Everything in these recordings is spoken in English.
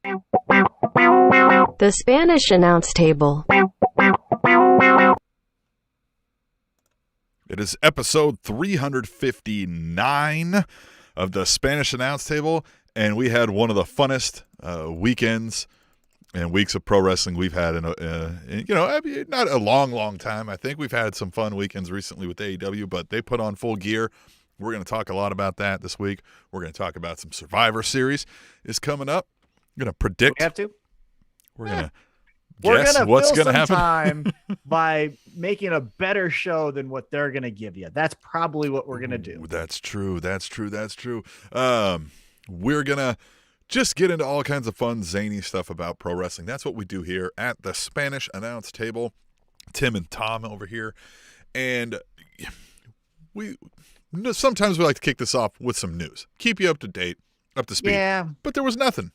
The Spanish announce table. It is episode 359 of the Spanish announce table, and we had one of the funnest weekends and weeks of pro wrestling we've had in not a long time. I think we've had some fun weekends recently with AEW, but they put on Full Gear. We're going to talk a lot about that this week. We're going to talk about some Survivor Series is coming up. We're going to predict. We have to. We're going to guess what's going to happen. Time by making a better show than what they're going to give you. That's probably what we're going to do. That's true. We're going to just get into all kinds of fun, zany stuff about pro wrestling. That's what we do here at the Spanish announce table. Tim and Tom over here. And sometimes we like to kick this off with some news. Keep you up to date, up to speed. Yeah. But there was nothing.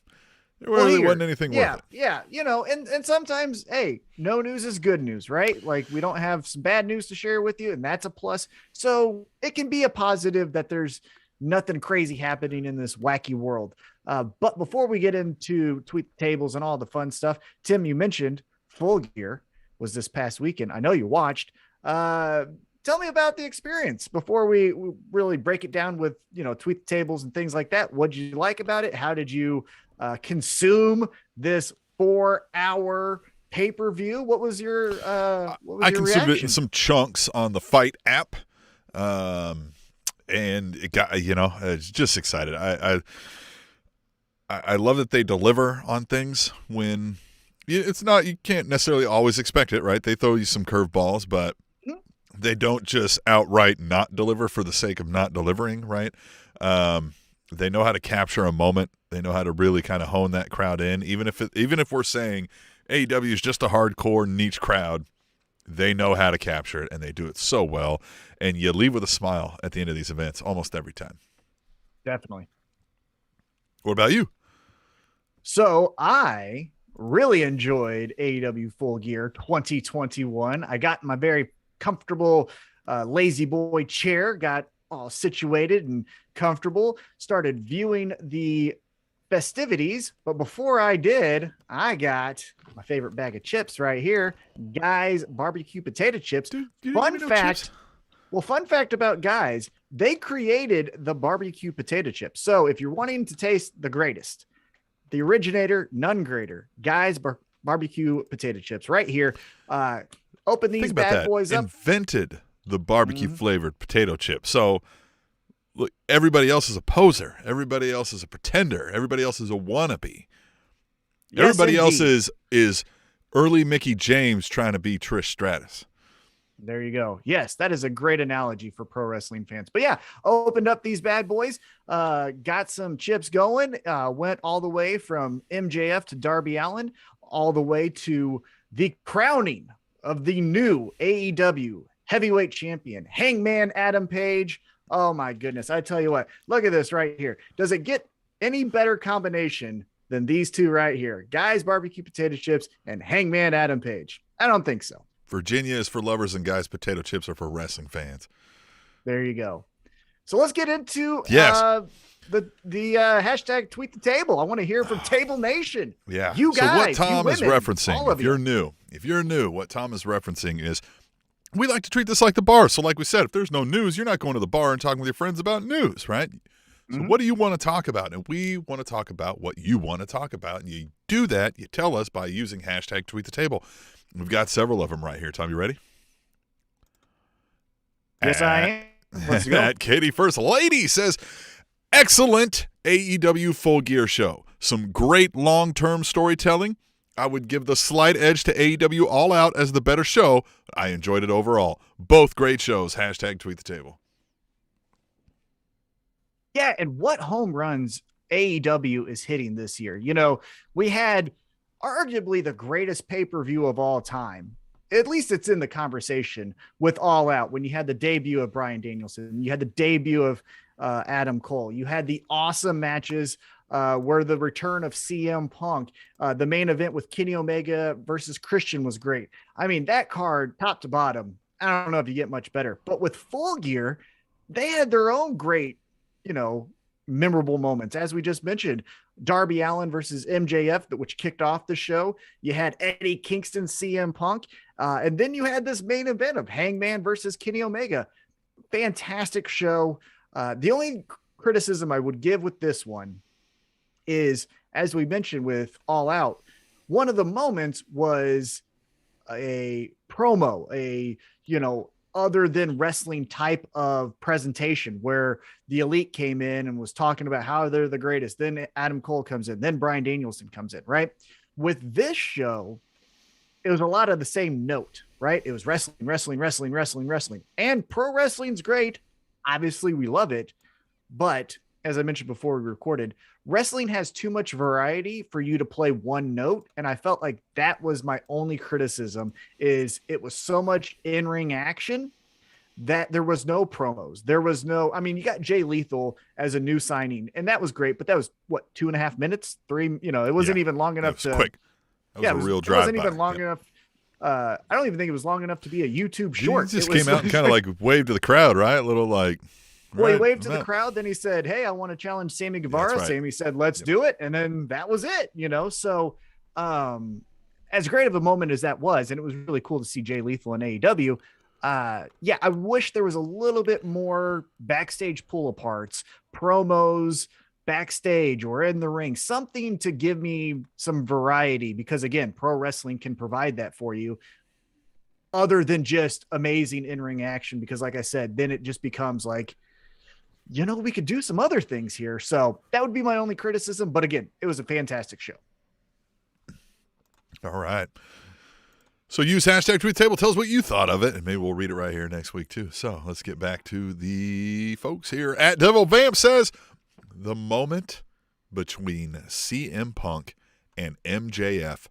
There really wasn't anything worth it. Yeah. And sometimes, hey, no news is good news, right? Like, we don't have some bad news to share with you, and that's a plus. So it can be a positive that there's nothing crazy happening in this wacky world. But before we get into tweet tables and all the fun stuff, Tim, you mentioned Full Gear was this past weekend. I know you watched. Tell me about the experience before we really break it down with, tweet tables and things like that. What did you like about it? How did you consume this 4-hour pay-per-view? What was your I consumed it in some chunks on the Fight app. And it got, I was just excited. I love that they deliver on things when it's not, you can't necessarily always expect it, right? They throw you some curveballs, but they don't just outright not deliver for the sake of not delivering, right? They know how to capture a moment. They know how to really kind of hone that crowd in. Even if we're saying AEW is just a hardcore niche crowd, they know how to capture it, and they do it so well. And you leave with a smile at the end of these events almost every time. Definitely. What about you? So I really enjoyed AEW Full Gear 2021. I got my very comfortable lazy boy chair, got all situated and comfortable, started viewing the festivities. But before I did, I got my favorite bag of chips right here, Guys barbecue potato chips. Fun fact about Guys, they created the barbecue potato chips. So if you're wanting to taste the greatest, the originator, none greater, Guys barbecue potato chips right here. Open these bad boys up. Invented the barbecue flavored potato chip. So look, everybody else is a poser. Everybody else is a pretender. Everybody else is a wannabe. Yes, everybody indeed. else is early Mickey James trying to be Trish Stratus. There you go. Yes, that is a great analogy for pro wrestling fans. But yeah, opened up these bad boys, got some chips going, went all the way from MJF to Darby Allin, all the way to the crowning of the new AEW heavyweight champion, Hangman Adam Page. Oh my goodness. I tell you what, look at this right here. Does it get any better combination than these two right here? Guys barbecue potato chips and Hangman Adam Page. I don't think so. Virginia is for lovers and Guys potato chips are for wrestling fans. There you go. So let's get into the hashtag tweet the table. I want to hear from Table Nation. Yeah. You guys, so what Tom is referencing, if you're new, what Tom is referencing is we like to treat this like the bar. So like we said, if there's no news, you're not going to the bar and talking with your friends about news, right? So what do you want to talk about? And we want to talk about what you want to talk about. And you do that, you tell us by using hashtag tweet the table. We've got several of them right here. Tom, you ready? Yes, I am. Let's go. Katie First Lady says, excellent AEW Full Gear show. Some great long-term storytelling. I would give the slight edge to AEW All Out as the better show. I enjoyed it overall. Both great shows. Hashtag tweet the table. Yeah, and what home runs AEW is hitting this year. We had arguably the greatest pay-per-view of all time. At least it's in the conversation with All Out. When you had the debut of Bryan Danielson, you had the debut of Adam Cole, you had the awesome matches where the return of CM Punk, the main event with Kenny Omega versus Christian was great. I mean, that card, top to bottom, I don't know if you get much better. But with Full Gear, they had their own great, memorable moments. As we just mentioned, Darby Allin versus MJF, which kicked off the show. You had Eddie Kingston, CM Punk. And then you had this main event of Hangman versus Kenny Omega. Fantastic show. The only criticism I would give with this one is, as we mentioned with All Out, one of the moments was a promo, other than wrestling type of presentation where the Elite came in and was talking about how they're the greatest. Then Adam Cole comes in, then Bryan Danielson comes in, right? With this show, it was a lot of the same note, right? It was wrestling. And pro wrestling's great. Obviously, we love it. But as I mentioned before we recorded, wrestling has too much variety for you to play one note. And I felt like that was my only criticism, is it was so much in-ring action that there was no promos. There was no, you got Jay Lethal as a new signing, and that was great, but that was 2.5 minutes, 3, it wasn't even long enough to quick. That was a real drive. It wasn't even long enough. I don't even think it was long enough to be a YouTube short. He just came out and kind of like waved to the crowd, right? A little like, well, he waved to the crowd. Then he said, "Hey, I want to challenge Sammy Guevara." Right. Sammy said, "Let's do it." And then that was it, So, as great of a moment as that was, and it was really cool to see Jay Lethal in AEW. I wish there was a little bit more backstage pull aparts, promos, backstage or in the ring, something to give me some variety, because again, pro wrestling can provide that for you other than just amazing in-ring action. Because like I said, then it just becomes like, we could do some other things here. So that would be my only criticism. But again, it was a fantastic show. All right. So use hashtag Tweet the Table. Tell us what you thought of it, and maybe we'll read it right here next week too. So let's get back to the folks here. At Devil Vamp says, the moment between CM Punk and MJF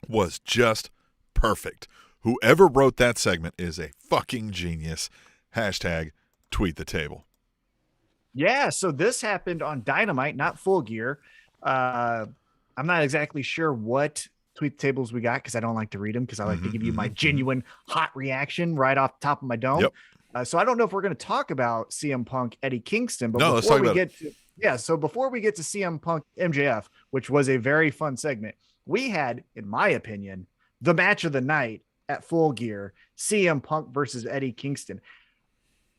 was just perfect. Whoever wrote that segment is a fucking genius. Hashtag Tweet the Table. Yeah, so this happened on Dynamite, not Full Gear. I'm not exactly sure what tweet tables we got, because I don't like to read them, because I like to give you my genuine hot reaction right off the top of my dome. Yep. So I don't know if we're going to talk about CM Punk, Eddie Kingston, but before we get to CM Punk, MJF, which was a very fun segment, we had, in my opinion, the match of the night at Full Gear, CM Punk versus Eddie Kingston.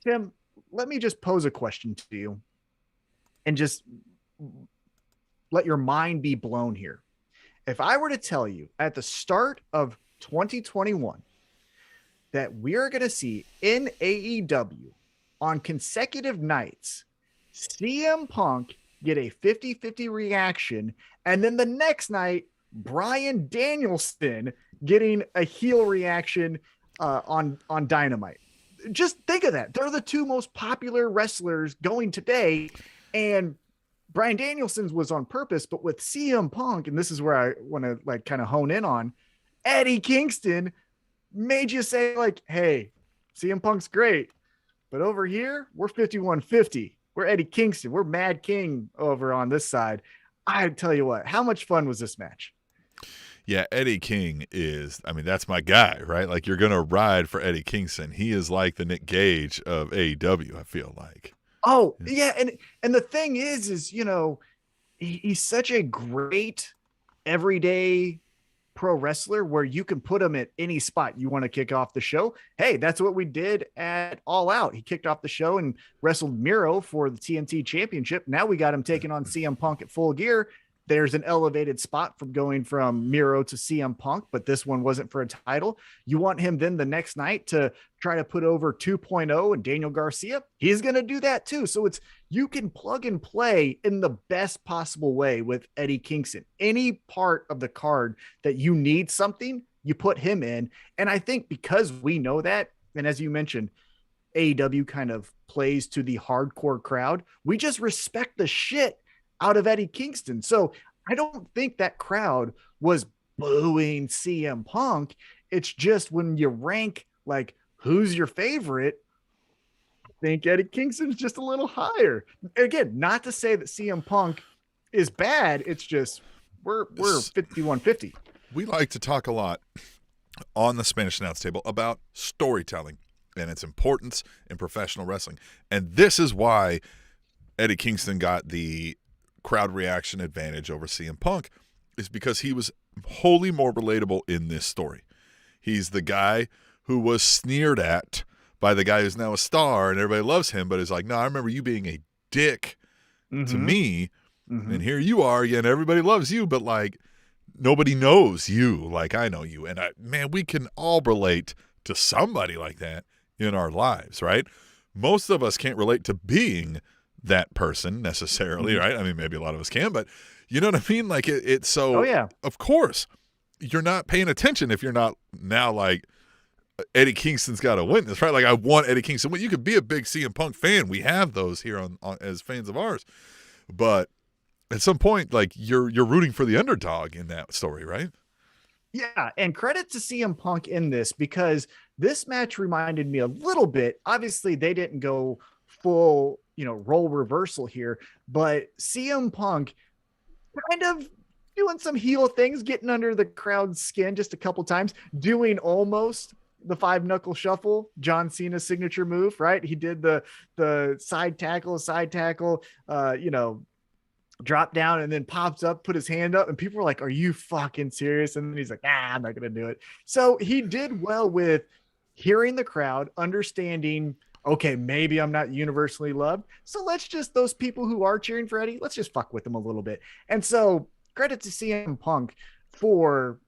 Tim, let me just pose a question to you and just let your mind be blown here. If I were to tell you at the start of 2021 that we are going to see in AEW on consecutive nights, CM Punk get a 50-50 reaction, and then the next night, Bryan Danielson getting a heel reaction on Dynamite. Just think of that. They're the two most popular wrestlers going today, and Bryan Danielson's was on purpose, but with CM Punk, and this is where I want to kind of hone in on, Eddie Kingston made you say hey, CM Punk's great, but over here, we're 51-50. We're Eddie Kingston. We're Mad King over on this side. I tell you what, how much fun was this match? Yeah, Eddie King is, that's my guy, right? You're going to ride for Eddie Kingston. He is like the Nick Gage of AEW, I feel like. Oh, yeah. And the thing is, he's such a great everyday pro wrestler where you can put him at any spot you want to kick off the show. Hey, that's what we did at All Out. He kicked off the show and wrestled Miro for the TNT Championship. Now we got him taking on CM Punk at Full Gear. There's an elevated spot from going from Miro to CM Punk, but this one wasn't for a title. You want him then the next night to try to put over 2.0 and Daniel Garcia. He's going to do that too. So you can plug and play in the best possible way with Eddie Kingston. Any part of the card that you need something, you put him in. And I think because we know that, and as you mentioned, AEW kind of plays to the hardcore crowd, we just respect the shit out of Eddie Kingston. So I don't think that crowd was booing CM Punk. It's just when you rank who's your favorite, I think Eddie Kingston's just a little higher. Again, not to say that CM Punk is bad. It's just we're 51-50. We like to talk a lot on the Spanish Announce Table about storytelling and its importance in professional wrestling. And this is why Eddie Kingston got the crowd reaction advantage over CM Punk is because he was wholly more relatable in this story. He's the guy who was sneered at by the guy who's now a star and everybody loves him, but is like, no, I remember you being a dick to me, and here you are again. Everybody loves you, but like nobody knows you like I know you. And man, we can all relate to somebody like that in our lives, right? Most of us can't relate to being that person necessarily, right? I mean, maybe a lot of us can, but you know what I mean? Like it's so, of course, you're not paying attention if you're not now like, Eddie Kingston's got to win this, right? Like I want Eddie Kingston. Well, you could be a big CM Punk fan. We have those here on as fans of ours, but at some point, like you're rooting for the underdog in that story, right? Yeah, and credit to CM Punk in this because this match reminded me a little bit. Obviously, they didn't go full, role reversal here, but CM Punk kind of doing some heel things, getting under the crowd's skin just a couple times, doing almost the 5-knuckle shuffle, John Cena's signature move, right? He did the side tackle, drop down and then pops up, put his hand up, and people were like, are you fucking serious? And then he's like, I'm not going to do it. So he did well with hearing the crowd, understanding, okay, maybe I'm not universally loved. So let's just, those people who are cheering for Eddie, let's just fuck with them a little bit. And so credit to CM Punk for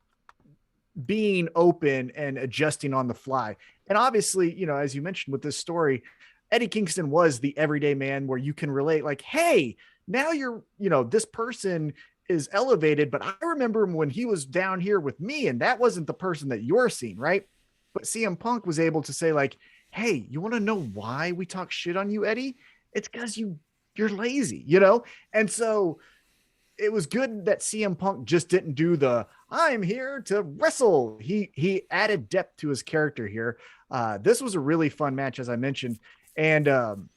being open and adjusting on the fly. And obviously, as you mentioned with this story, Eddie Kingston was the everyday man where you can relate like, hey, now you're, this person is elevated, but I remember when he was down here with me and that wasn't the person that you're seeing. Right. But CM Punk was able to say like, hey, you want to know why we talk shit on you, Eddie? It's because you're lazy, And so it was good that CM Punk just didn't do the I'm here to wrestle. He added depth to his character here. This was a really fun match, as I mentioned. And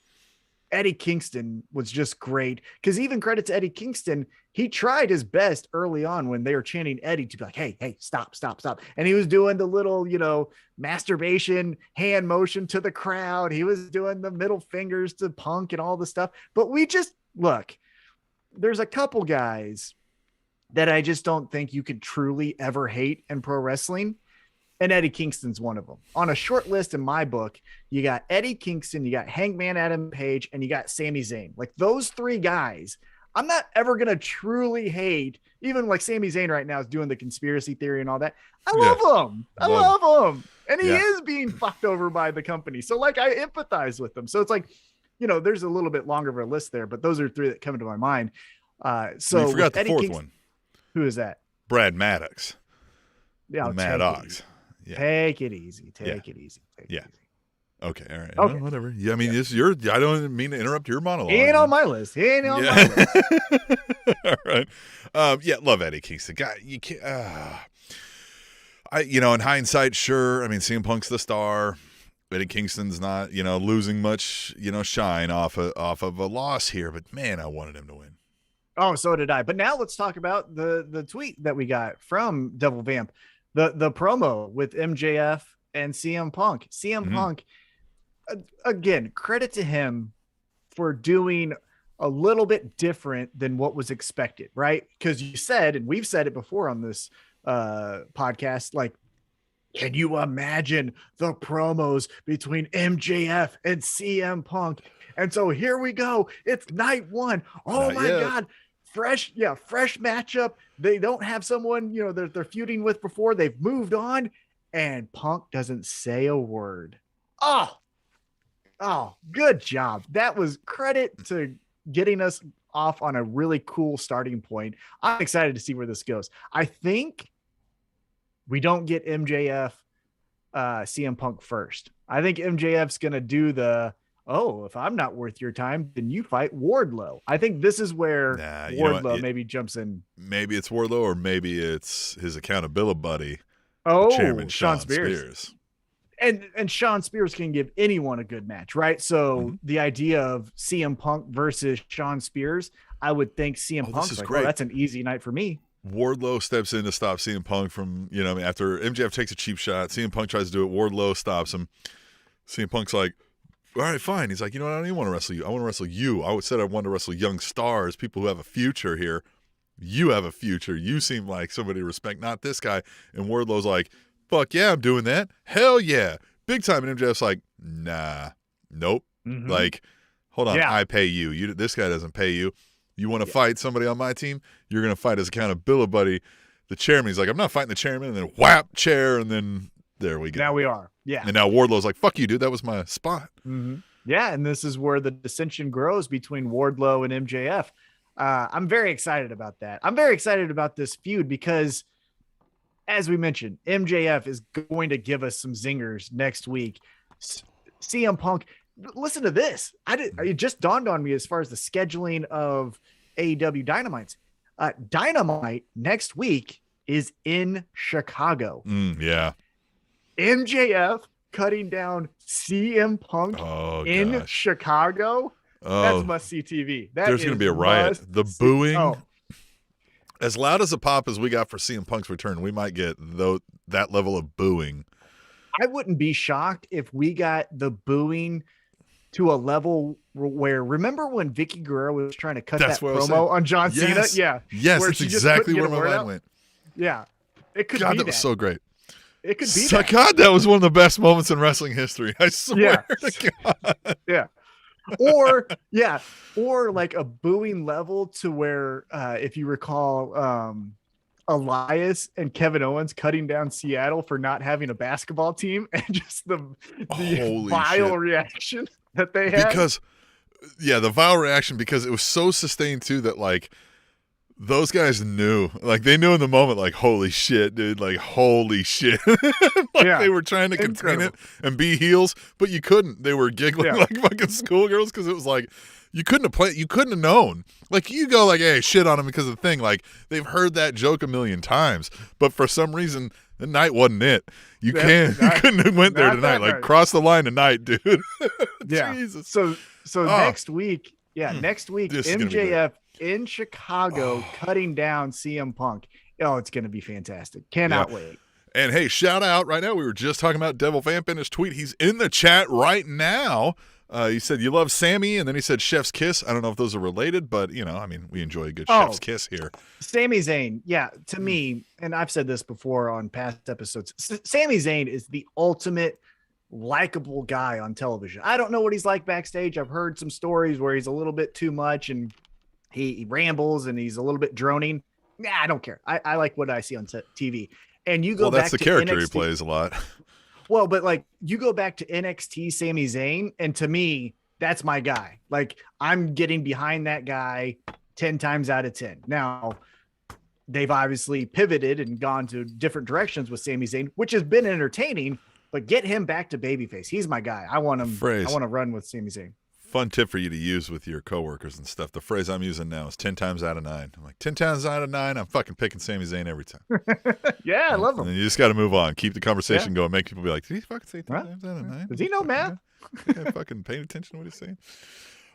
Eddie Kingston was just great because even credit to Eddie Kingston, he tried his best early on when they were chanting Eddie to be like, hey, stop. And he was doing the little, masturbation hand motion to the crowd. He was doing the middle fingers to Punk and all the stuff. But there's a couple guys that I just don't think you could truly ever hate in pro wrestling. And Eddie Kingston's one of them. On a short list in my book, you got Eddie Kingston, you got Hangman Adam Page, and you got Sami Zayn. Like those three guys, I'm not ever going to truly hate, even like Sami Zayn right now is doing the conspiracy theory and all that. I love him. I love him. And he is being fucked over by the company. So like I empathize with them. So it's like, there's a little bit longer of a list there, but those are three that come into my mind. So you forgot the fourth one. Who is that? Brad Maddox. Yeah, Maddox. Yeah. Take it easy. Take it easy. Okay. All right. Okay. Well, whatever. Yeah. I mean, I don't mean to interrupt your monologue. He ain't on my list. My list. All right. Love Eddie Kingston. God, you can't. In hindsight, sure. I mean, CM Punk's the star. Eddie Kingston's not, losing much, shine off of a loss here. But man, I wanted him to win. Oh, so did I. But now let's talk about the tweet that we got from Devil Vamp, the promo with MJF and CM Punk. CM Punk, again, credit to him for doing a little bit different than what was expected, right? Because you said, and we've said it before on this podcast, like, can you imagine the promos between MJF and CM Punk? And so here we go. It's night one. Oh my God. Fresh matchup. They don't have someone, they're feuding with before. They've moved on. And Punk doesn't say a word. Oh, good job. That was credit to getting us off on a really cool starting point. I'm excited to see where this goes. I think we don't get MJF CM Punk first. I think MJF's going to do if I'm not worth your time, then you fight Wardlow. I think this is where Wardlow maybe jumps in. Maybe it's Wardlow or maybe it's his accountability buddy. Chairman Sean Spears. And Sean Spears can give anyone a good match, right? So the idea of CM Punk versus Sean Spears, I would think CM Punk's like, that's an easy night for me. Wardlow steps in to stop CM Punk from, after MJF takes a cheap shot, CM Punk tries to do it. Wardlow stops him. CM Punk's like, all right, fine. He's like, you know what? I don't even want to wrestle you. I want to wrestle you. I said I wanted to wrestle young stars, people who have a future here. You have a future. You seem like somebody to respect, not this guy. And Wardlow's like, fuck yeah, I'm doing that. Hell yeah. Big time. And MJF's like, nah, nope. Mhm. Like, hold on, Yeah. I pay you. This guy doesn't pay you. You want to fight somebody on my team? You're going to fight as accountability buddy. The chairman, he's like, I'm not fighting the chairman. And then whap, chair, and then there we go. Now we are. Yeah. And now Wardlow's like, fuck you, dude. That was my spot. Mhm. Yeah, and this is where the dissension grows between Wardlow and MJF. I'm very excited about that. I'm very excited about this feud because, as we mentioned, MJF is going to give us some zingers next week. CM Punk, listen to this. It just dawned on me as far as the scheduling of AEW Dynamites. Dynamite next week is in Chicago. Yeah. MJF cutting down CM Punk in Chicago. That's must-see TV. There's going to be a riot. The booing, as loud as a pop as we got for CM Punk's return, we might get that level of booing. I wouldn't be shocked if we got the booing to a level where, remember when Vicky Guerrero was trying to cut that promo on John Cena? Yeah. Yes, that's exactly where my mind went. Yeah. It could God, be that was so great. It could be that. God, that was one of the best moments in wrestling history. I swear to God. Yeah. Or like a booing level to where, if you recall, Elias and Kevin Owens cutting down Seattle for not having a basketball team, and just the vile reaction that they had. Because, the vile reaction, because it was so sustained too that like those guys knew, like they knew in the moment, like, holy shit, dude, like holy shit. They were trying to contain it and be heels, but you couldn't. They were giggling like fucking schoolgirls because it was like you couldn't have known. Like you go like, hey, shit on them because of the thing. Like they've heard that joke a million times, but for some reason the night wasn't it. You couldn't have went there tonight. Like cross the line tonight, dude. Jesus. So next week, MJF in Chicago cutting down CM Punk. Oh, it's going to be fantastic. Cannot wait. And hey, shout out right now. We were just talking about Devil Vamp in his tweet. He's in the chat right now. He said, you love Sammy, and then he said Chef's Kiss. I don't know if those are related, but, we enjoy a good Chef's Kiss here. Sami Zayn, to me, and I've said this before on past episodes, Sami Zayn is the ultimate likable guy on television. I don't know what he's like backstage. I've heard some stories where he's a little bit too much, and he rambles, and he's a little bit droning. Nah, I don't care. I like what I see on TV. And you go back to that's the character NXT. He plays a lot. Well, but like you go back to NXT Sami Zayn, and to me, that's my guy. Like I'm getting behind that guy 10 times out of 10. Now, they've obviously pivoted and gone to different directions with Sami Zayn, which has been entertaining, but get him back to babyface. He's my guy. I want him. I want to run with Sami Zayn. Fun tip for you to use with your coworkers and stuff. The phrase I'm using now is 10 times out of 9. I'm like, 10 times out of 9, I'm fucking picking Sami Zayn every time. I love him. And you just got to move on. Keep the conversation going. Make people be like, did he fucking say 10 times out of 9? Does he know math? Fucking paying attention to what he's saying.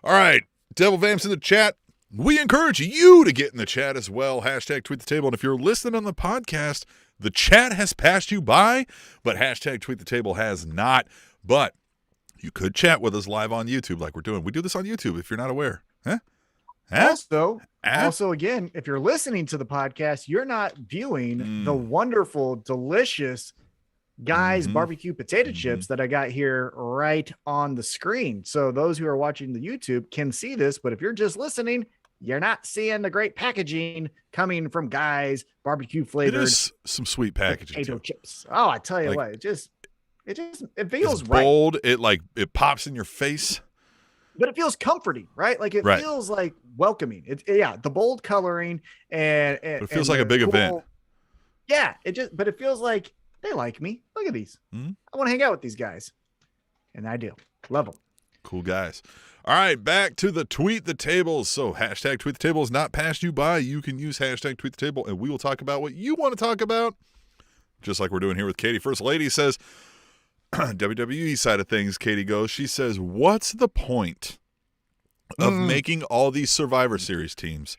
All right. Devil Vamps in the chat. We encourage you to get in the chat as well. Hashtag tweet the table. And if you're listening on the podcast, the chat has passed you by, but hashtag tweet the table has not. But you could chat with us live on YouTube like we're doing. We do this on YouTube if you're not aware. Also, again, if you're listening to the podcast, you're not viewing the wonderful, delicious Guy's barbecue potato chips that I got here right on the screen. So those who are watching the YouTube can see this, but if you're just listening, you're not seeing the great packaging coming from Guy's barbecue flavored. It is some sweet packaging potato chips. Oh, I tell you what, it feels it's right. Bold. It pops in your face. But it feels comforting, right? Like it feels like welcoming. The bold coloring and it feels like a big event. Yeah, but it feels like they like me. Look at these. I want to hang out with these guys. And I do. Love them. Cool guys. All right, back to the tweet the tables. So hashtag tweet the table is not passed you by. You can use hashtag tweet the table and we will talk about what you want to talk about. Just like we're doing here with Katie. First Lady says, WWE side of things, Katie goes, she says, what's the point of making all these Survivor Series teams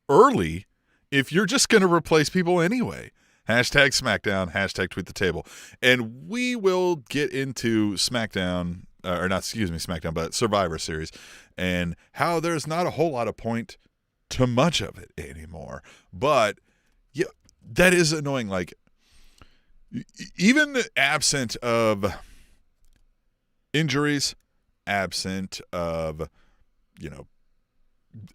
early if you're just going to replace people anyway? Hashtag Smackdown, hashtag tweet the table. And we will get into Smackdown or not, excuse me, SmackDown, but Survivor Series, and how there's not a whole lot of point to much of it anymore. But yeah, that is annoying. Like, even absent of injuries, absent of,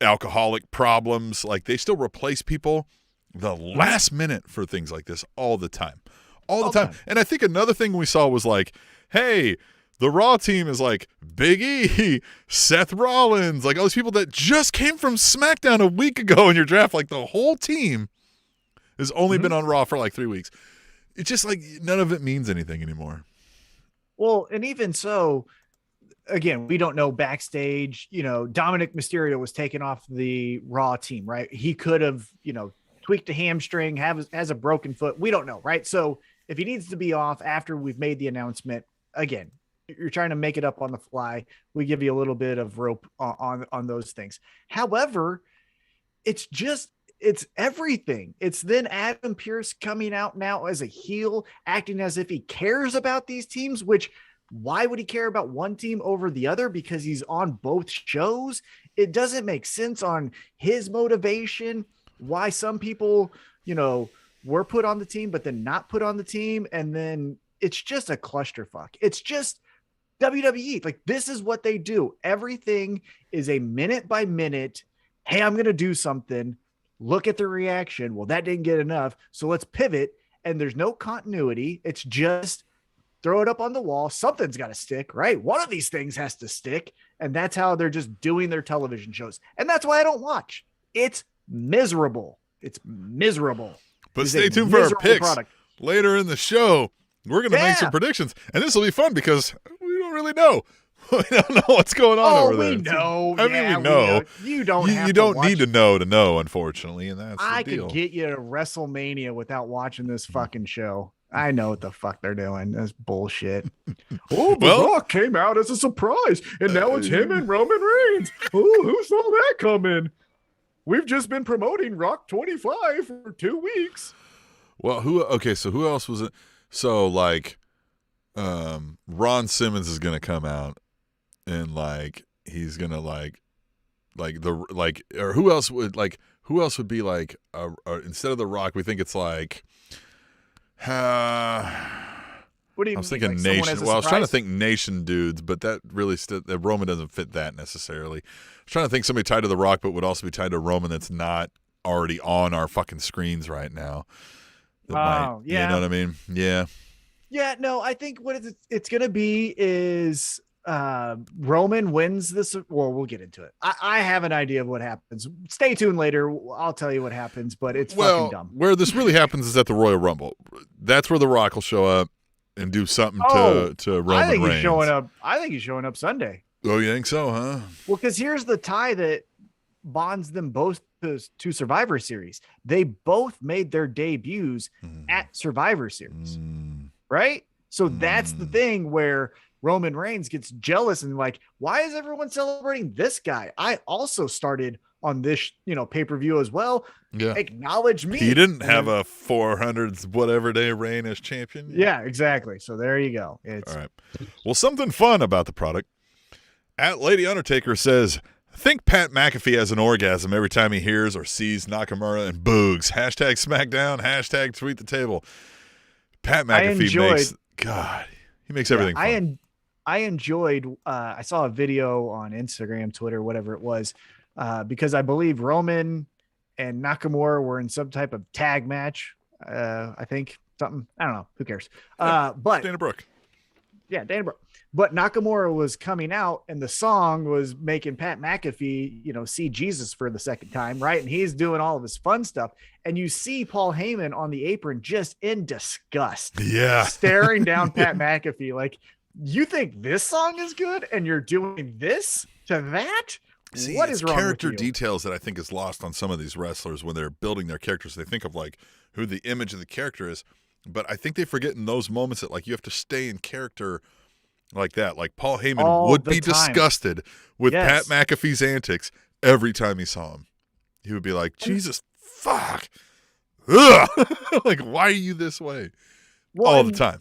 alcoholic problems, like, they still replace people the last minute for things like this all the time. All the time. And I think another thing we saw was like, hey, the Raw team is like Big E, Seth Rollins, like all these people that just came from SmackDown a week ago in your draft. Like, the whole team has only been on Raw for like 3 weeks. It's just like none of it means anything anymore. Well, and even so, again, we don't know backstage. Dominic Mysterio was taken off the Raw team, right? He could have, tweaked a hamstring, has a broken foot. We don't know, right? So if he needs to be off after we've made the announcement, again, you're trying to make it up on the fly. We give you a little bit of rope on those things. However, it's everything. It's then Adam Pearce coming out now as a heel, acting as if he cares about these teams, which why would he care about one team over the other? Because he's on both shows. It doesn't make sense on his motivation, why some people, were put on the team, but then not put on the team. And then it's just a clusterfuck. It's just WWE. Like, this is what they do. Everything is a minute by minute. Hey, I'm going to do something. Look at the reaction. Well, that didn't get enough. So let's pivot. And there's no continuity. It's just throw it up on the wall. Something's got to stick, right? One of these things has to stick. And that's how they're just doing their television shows. And that's why I don't watch. It's miserable. It's miserable. But stay tuned for our picks later in the show. We're going to make some predictions. And this will be fun because we don't really know. We don't know what's going on over there. We know. I mean, we know. You don't have you don't need to know, unfortunately. And that's I the deal. could get you to WrestleMania without watching this fucking show. I know what the fuck they're doing. That's bullshit. The Rock came out as a surprise, and now it's him and Roman Reigns. Oh, who saw that coming? We've just been promoting Rock 25 for 2 weeks. Well, who else was it? So, like, Ron Simmons is going to come out, and, like, he's going to, or who else would be, like, instead of The Rock, we think it's, like, what do you I was mean, thinking like Nation. Well, I was trying to think Nation dudes, but that really that Roman doesn't fit that necessarily. I was trying to think somebody tied to The Rock, but would also be tied to Roman that's not already on our fucking screens right now. Yeah. You know what I mean? Yeah. Yeah, no, I think what it's going to be is Roman wins this. Well, we'll get into it. I have an idea of what happens. Stay tuned later. I'll tell you what happens, but it's fucking dumb. Where this really happens is at the Royal Rumble. That's where The Rock will show up and do something to Roman Reigns. I think he's showing up Sunday. Oh, you think so, huh? Well, because here's the tie that bonds them both to Survivor Series. They both made their debuts at Survivor Series, right? So that's the thing where Roman Reigns gets jealous and like, why is everyone celebrating this guy? I also started on this, pay-per-view as well. Yeah. Acknowledge me. He didn't have a 400 whatever day reign as champion. Yeah, exactly. So there you go. All right. Well, something fun about the product. At Lady Undertaker says, think Pat McAfee has an orgasm every time he hears or sees Nakamura and Boogs. Hashtag SmackDown. Hashtag tweet the table. Pat McAfee makes everything fun. I enjoyed, I saw a video on Instagram, Twitter, whatever it was, because I believe Roman and Nakamura were in some type of tag match. I think something, I don't know, who cares? But Dana Brooke. Yeah, Dana Brooke. But Nakamura was coming out and the song was making Pat McAfee, see Jesus for the second time, right? And he's doing all of his fun stuff. And you see Paul Heyman on the apron just in disgust. Yeah. Staring down Pat McAfee like, you think this song is good and you're doing this to that? See, what is wrong character with you? details that I think is lost on some of these wrestlers when they're building their characters. They think of like who the image of the character is, but I think they forget in those moments that like you have to stay in character like that. Like Paul Heyman would be disgusted with Pat McAfee's antics every time he saw him. He would be like, Jesus, fuck. Ugh. Like, why are you this way? All the time.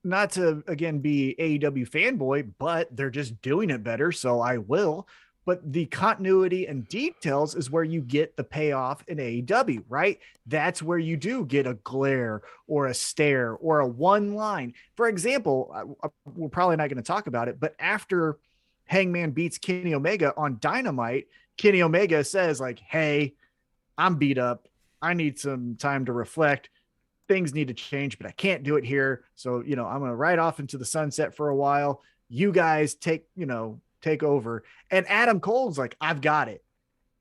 not to again be AEW fanboy, but they're just doing it better. So I will. But the continuity and details is where you get the payoff in AEW, right? That's where you do get a glare or a stare or a one line. For example, we're probably not going to talk about it, but after Hangman beats Kenny Omega on Dynamite, Kenny Omega says like, hey, I'm beat up. I need some time to reflect. Things need to change, but I can't do it here. So, I'm going to ride off into the sunset for a while. You guys take over. And Adam Cole's like, I've got it.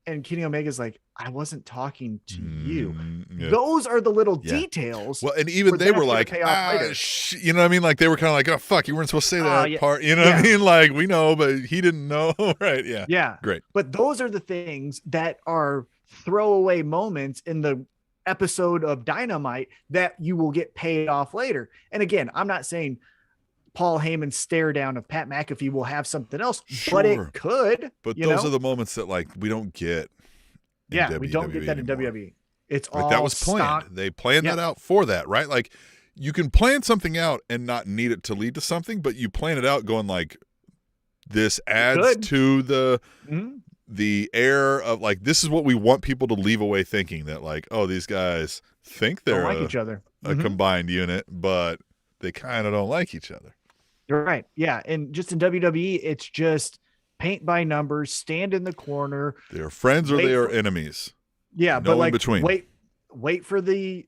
And Kenny Omega's like, I wasn't talking to you. Yeah. Those are the little details. Well, and even they were like, you know what I mean? Like they were kind of like, oh, fuck, you weren't supposed to say that part. You know what I mean? Like we know, but he didn't know. Right. Yeah. Yeah. Great. But those are the things that are throwaway moments in the episode of Dynamite that you will get paid off later. And again, I'm not saying Paul Heyman's stare down of Pat McAfee will have something else, but it could. But those are the moments that like we don't get. Yeah, we don't get that anymore. In WWE. It's like all that was planned. Stock. They planned that out for that, right? Like you can plan something out and not need it to lead to something, but you plan it out going like this adds to the air of like this is what we want people to leave away thinking that like, oh, these guys think they're like each other, a combined unit, but they kind of don't like each other. You're right. Yeah. And just in WWE, it's just paint by numbers, stand in the corner. They're friends or they are enemies. Yeah. No but like, in between. Wait for the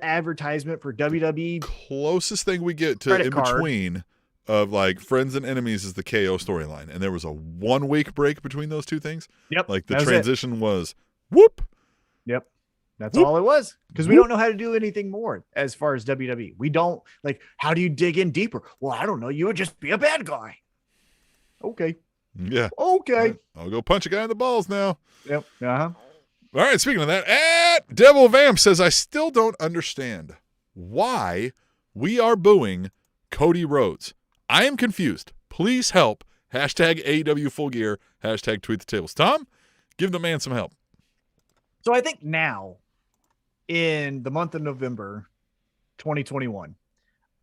advertisement for WWE. Closest thing we get to in between of like friends and enemies is the KO storyline. And there was a 1 week break between those two things. Yep. Like the transition was whoop. Yep. That's all it was, because we don't know how to do anything more as far as WWE. We don't like, how do you dig in deeper? Well, I don't know. You would just be a bad guy. Okay. Yeah. Okay. I'll go punch a guy in the balls now. Yep. Uh-huh. All right. Speaking of that, Devil Vamp says, I still don't understand why we are booing Cody Rhodes. I am confused. Please help. Hashtag AEW Full Gear. Hashtag Tweet the Tables. Tom, give the man some help. So I think now, in the month of November 2021,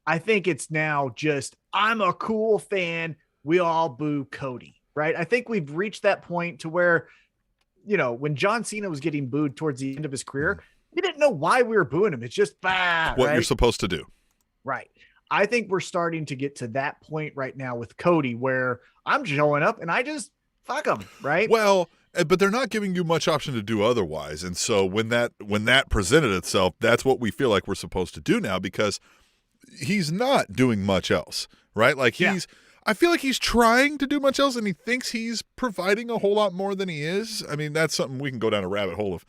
I think it's now just, I'm a cool fan. We all boo Cody, right? I think we've reached that point to where, when John Cena was getting booed towards the end of his career, we didn't know why we were booing him. It's just what you're supposed to do. Right. I think we're starting to get to that point right now with Cody where I'm showing up and I just fuck him, right? Well, but they're not giving you much option to do otherwise. And so when that presented itself, that's what we feel like we're supposed to do now, because he's not doing much else, right? Like I feel like he's trying to do much else and he thinks he's providing a whole lot more than he is. I mean, that's something we can go down a rabbit hole of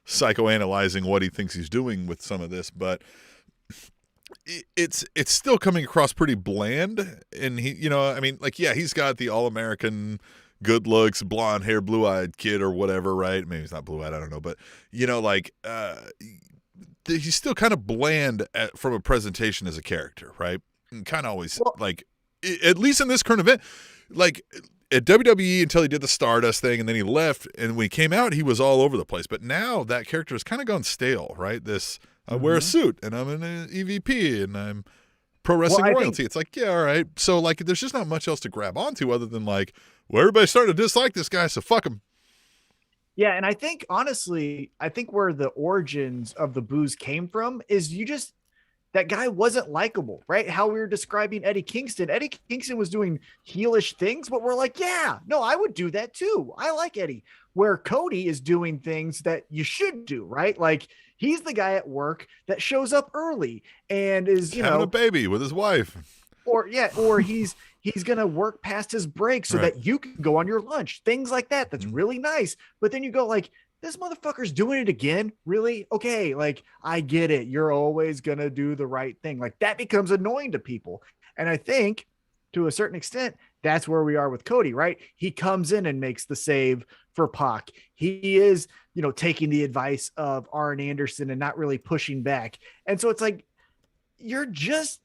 psychoanalyzing what he thinks he's doing with some of this, but it's still coming across pretty bland. And he, he's got the all-American good looks, blonde hair, blue-eyed kid or whatever, right? Maybe he's not blue-eyed, I don't know. But, he's still kind of bland from a presentation as a character, right? And kind of always, at least in this current event, like at WWE until he did the Stardust thing and then he left. And when he came out, he was all over the place. But now that character has kind of gone stale, right? This, I wear a suit and I'm an EVP and I'm pro wrestling royalty. It's like, yeah, all right. So, like, there's just not much else to grab onto other than, like, well, everybody's starting to dislike this guy, so fuck him. Yeah, and I think, honestly, where the origins of the boos came from is that guy wasn't likable, right? How we were describing Eddie Kingston. Eddie Kingston was doing heelish things, but we're like, yeah, no, I would do that too. I like Eddie. Where Cody is doing things that you should do, right? Like, he's the guy at work that shows up early and is, having a baby with his wife. Or he's going to work past his break so that you can go on your lunch. Things like that. That's really nice. But then you go like, this motherfucker's doing it again. Really? Okay. Like, I get it. You're always going to do the right thing. Like, that becomes annoying to people. And I think to a certain extent, that's where we are with Cody, right? He comes in and makes the save for Pac. He is, taking the advice of Arn Anderson and not really pushing back. And so it's like, you're just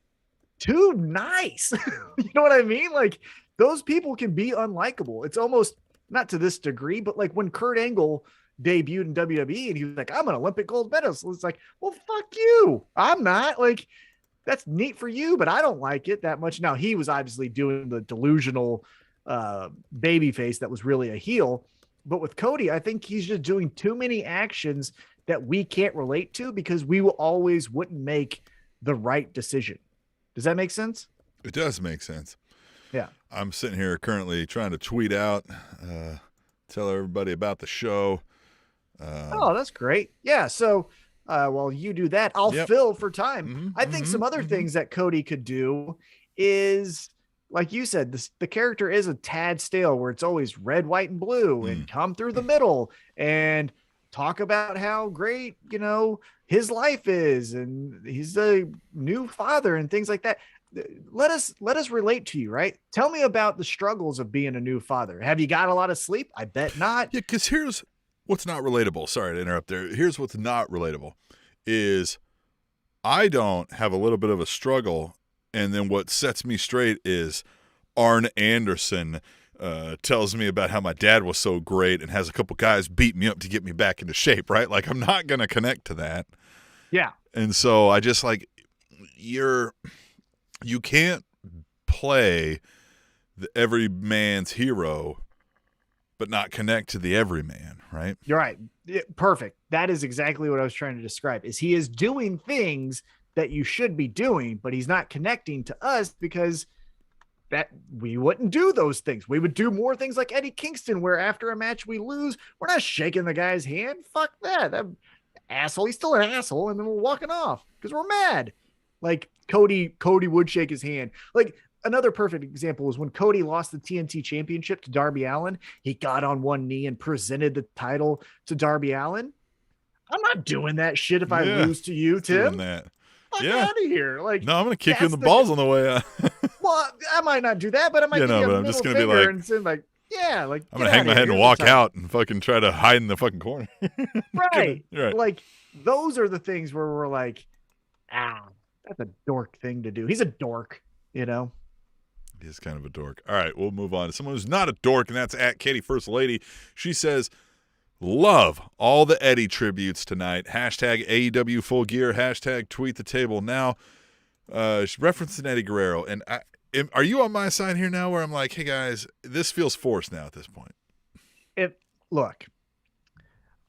too nice. You know what I mean? Like, those people can be unlikable. It's almost not to this degree, but like when Kurt Angle debuted in WWE and he was like, I'm an Olympic gold medalist. So it's like, well, fuck you. I'm not. Like, that's neat for you, but I don't like it that much. Now, he was obviously doing the delusional baby face that was really a heel. But with Cody, I think he's just doing too many actions that we can't relate to because we will always wouldn't make the right decision. Does that make sense? It does make sense. Yeah. I'm sitting here currently trying to tweet out, tell everybody about the show. Oh, that's great. Yeah. So while you do that, I'll fill for time. I think some other things that Cody could do is, like you said, the character is a tad stale where it's always red, white, and blue and come through the middle and talk about how great, his life is. And he's a new father and things like that. Let us relate to you, right? Tell me about the struggles of being a new father. Have you got a lot of sleep? I bet not. Yeah, because here's what's not relatable. Sorry to interrupt there. Here's what's not relatable is I don't have a little bit of a struggle, and then what sets me straight is Arn Anderson tells me about how my dad was so great and has a couple guys beat me up to get me back into shape, right? Like, I'm not going to connect to that. Yeah. And so I just you can't play the every man's hero but not connect to the everyman, right? You're right. Perfect. That is exactly what I was trying to describe. Is he is doing things that you should be doing, but he's not connecting to us because that we wouldn't do those things. We would do more things like Eddie Kingston, where after a match we lose, we're not shaking the guy's hand. Fuck that. That asshole. He's still an asshole, and then we're walking off because we're mad. Like Cody would shake his hand. Like, another perfect example was when Cody lost the TNT Championship to Darby Allin. He got on one knee and presented the title to Darby Allin. I'm not doing that shit if I lose to you, Tim. That. Fuck out of here. Like, no, I'm going to kick you in the balls on the way out. Well, I might not do that, but I might give you a middle finger and say, like, yeah, like, I'm going to hang my head and walk out and fucking try to hide in the fucking corner. Right. Right. Like, those are the things where we're like, that's a dork thing to do. He's a dork, He's kind of a dork. All right, we'll move on to someone who's not a dork, and that's at Katie First Lady. She says, love all the Eddie tributes tonight. Hashtag AEW Full Gear. Hashtag Tweet the Table. Now, she's referencing Eddie Guerrero. And are you on my side here now where I'm like, hey, guys, this feels forced now at this point? Look,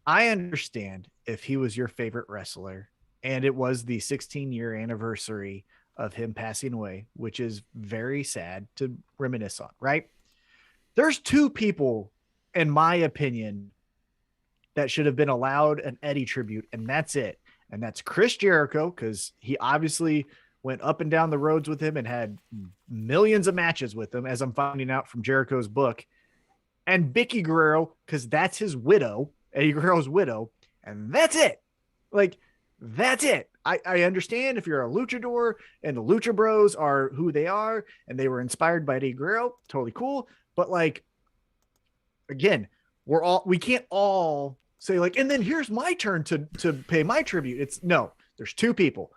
I understand if he was your favorite wrestler and it was the 16-year anniversary of him passing away, which is very sad to reminisce on, right? There's two people, in my opinion, that should have been allowed an Eddie tribute, and that's it. And that's Chris Jericho, because he obviously went up and down the roads with him and had millions of matches with him, as I'm finding out from Jericho's book. And Becky Guerrero, because that's his widow, Eddie Guerrero's widow, and that's it. Like, that's it. I understand if you're a luchador and the Lucha Bros are who they are and they were inspired by Eddie Guerrero, totally cool. But like, again, we can't all say like, and then here's my turn to pay my tribute. There's two people,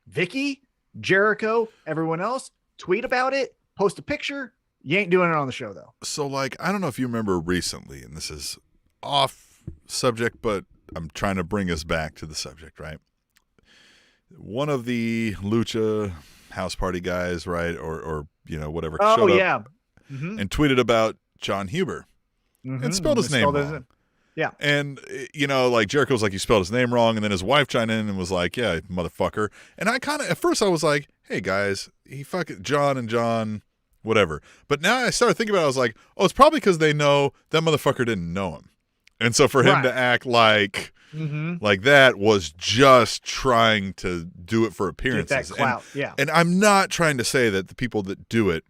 Vicky, Jericho, everyone else. Tweet about it, post a picture. You ain't doing it on the show though. So like, I don't know if you remember recently, and this is off subject, but I'm trying to bring us back to the subject, right? One of the Lucha house party guys, right, or whatever, showed up and tweeted about John Huber and spelled his name wrong. Yeah. And, like Jericho's like, you spelled his name wrong. And then his wife chimed in and was like, yeah, motherfucker. And I at first I was like, hey guys, he fucking John, whatever. But now I started thinking about it. I was like, oh, it's probably because they know that motherfucker didn't know him. And so for him to act like that was just trying to do it for appearances. Get that clout. And I'm not trying to say that the people that do it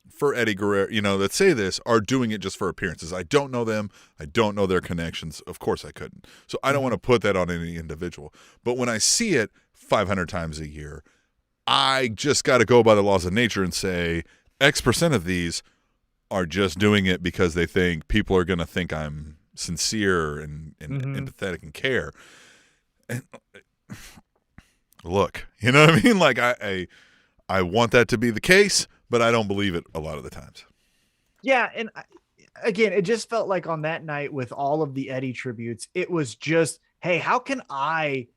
for Eddie Guerrero, that say this, are doing it just for appearances. I don't know them. I don't know their connections. Of course I couldn't. So I don't want to put that on any individual. But when I see it 500 times a year, I just got to go by the laws of nature and say X% of these are just doing it because they think people are going to think I'm sincere and empathetic and care. And look, you know what I mean? Like I want that to be the case, but I don't believe it a lot of the times. Yeah. And again, it just felt like on that night with all of the Eddie tributes, it was just, hey, how can I,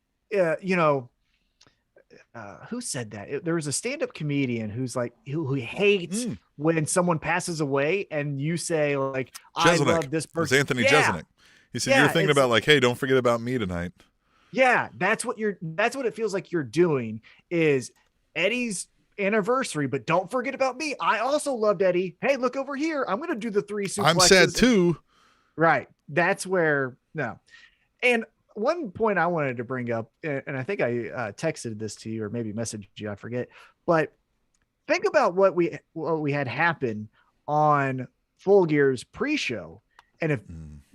who said that? There was a stand-up comedian who's like, who hates when someone passes away and you say like, I love this person. It was Anthony Jeselnik. He said, you're thinking about like, hey, don't forget about me tonight. Yeah. That's what it feels like you're doing is Eddie's anniversary, but don't forget about me. I also loved Eddie. Hey, look over here. I'm going to do the 3 suplexes. I'm sad too. Right. That's where, no. And one point I wanted to bring up, and I think I texted this to you or maybe messaged you, I forget, but think about what we had happen on Full Gear's pre-show. And if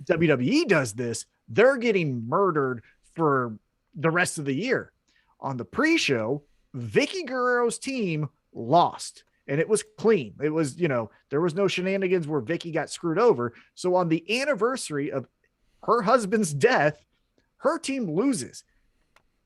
WWE does this, they're getting murdered for the rest of the year. On the pre-show, Vicky Guerrero's team lost. And it was clean. It was, there was no shenanigans where Vicky got screwed over. So on the anniversary of her husband's death, her team loses.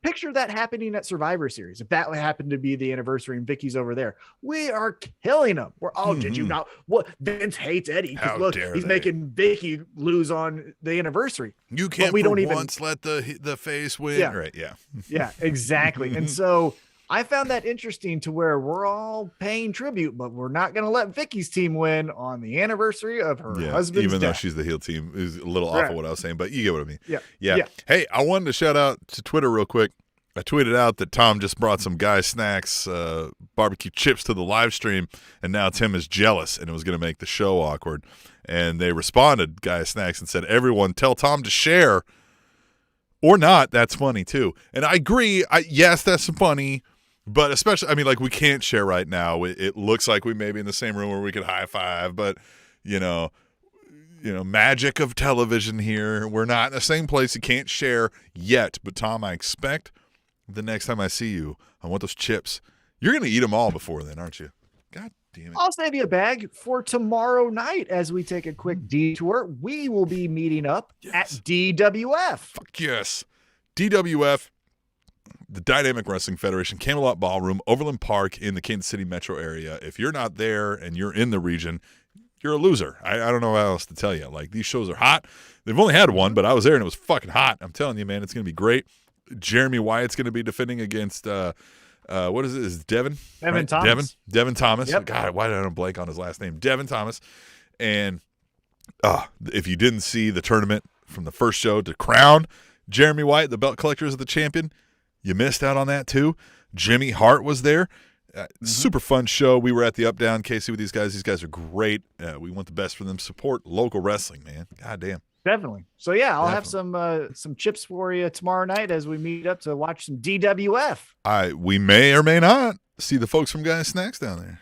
Picture that happening at Survivor Series. If that happened to be the anniversary and Vicky's over there, we are killing them. Did you not? What? Vince hates Eddie. Look, he's making Vicky lose on the anniversary. You can't. We don't even once let the face win. Yeah. Right. Yeah. Yeah. Exactly. And so I found that interesting to where we're all paying tribute, but we're not going to let Vicky's team win on the anniversary of her husband's even death. Though she's the heel team. Is a little off of what I was saying, but you get what I mean. Yeah. Hey, I wanted to shout out to Twitter real quick. I tweeted out that Tom just brought some Guy Snacks barbecue chips to the live stream, and now Tim is jealous, and it was going to make the show awkward. And they responded, Guy Snacks, and said, everyone tell Tom to share or not. That's funny, too. And I agree. Yes, that's funny. But especially, I mean, like, we can't share right now. It looks like we may be in the same room where we could high five, but, magic of television here. We're not in the same place. You can't share yet. But, Tom, I expect the next time I see you, I want those chips. You're going to eat them all before then, aren't you? God damn it. I'll save you a bag for tomorrow night as we take a quick detour. We will be meeting up at DWF. Fuck yes. DWF. The Dynamic Wrestling Federation, Camelot Ballroom, Overland Park in the Kansas City metro area. If you're not there and you're in the region, you're a loser. I don't know what else to tell you. Like, these shows are hot. They've only had one, but I was there and it was fucking hot. I'm telling you, man, it's going to be great. Jeremy Wyatt's going to be defending against, what is it? Is it Devin? Devin right? Thomas. Devin Thomas. Yep. God, why did I not blank on his last name? Devin Thomas. And if you didn't see the tournament from the first show to crown Jeremy Wyatt, the belt collectors of the champion, you missed out on that too. Jimmy Hart was there. Super fun show. We were at the Up Down KC with these guys. These guys are great. We want the best for them. Support local wrestling, man. God damn. Definitely. So yeah, I'll have some chips for you tomorrow night as we meet up to watch some DWF. We may or may not see the folks from Guy Snacks down there.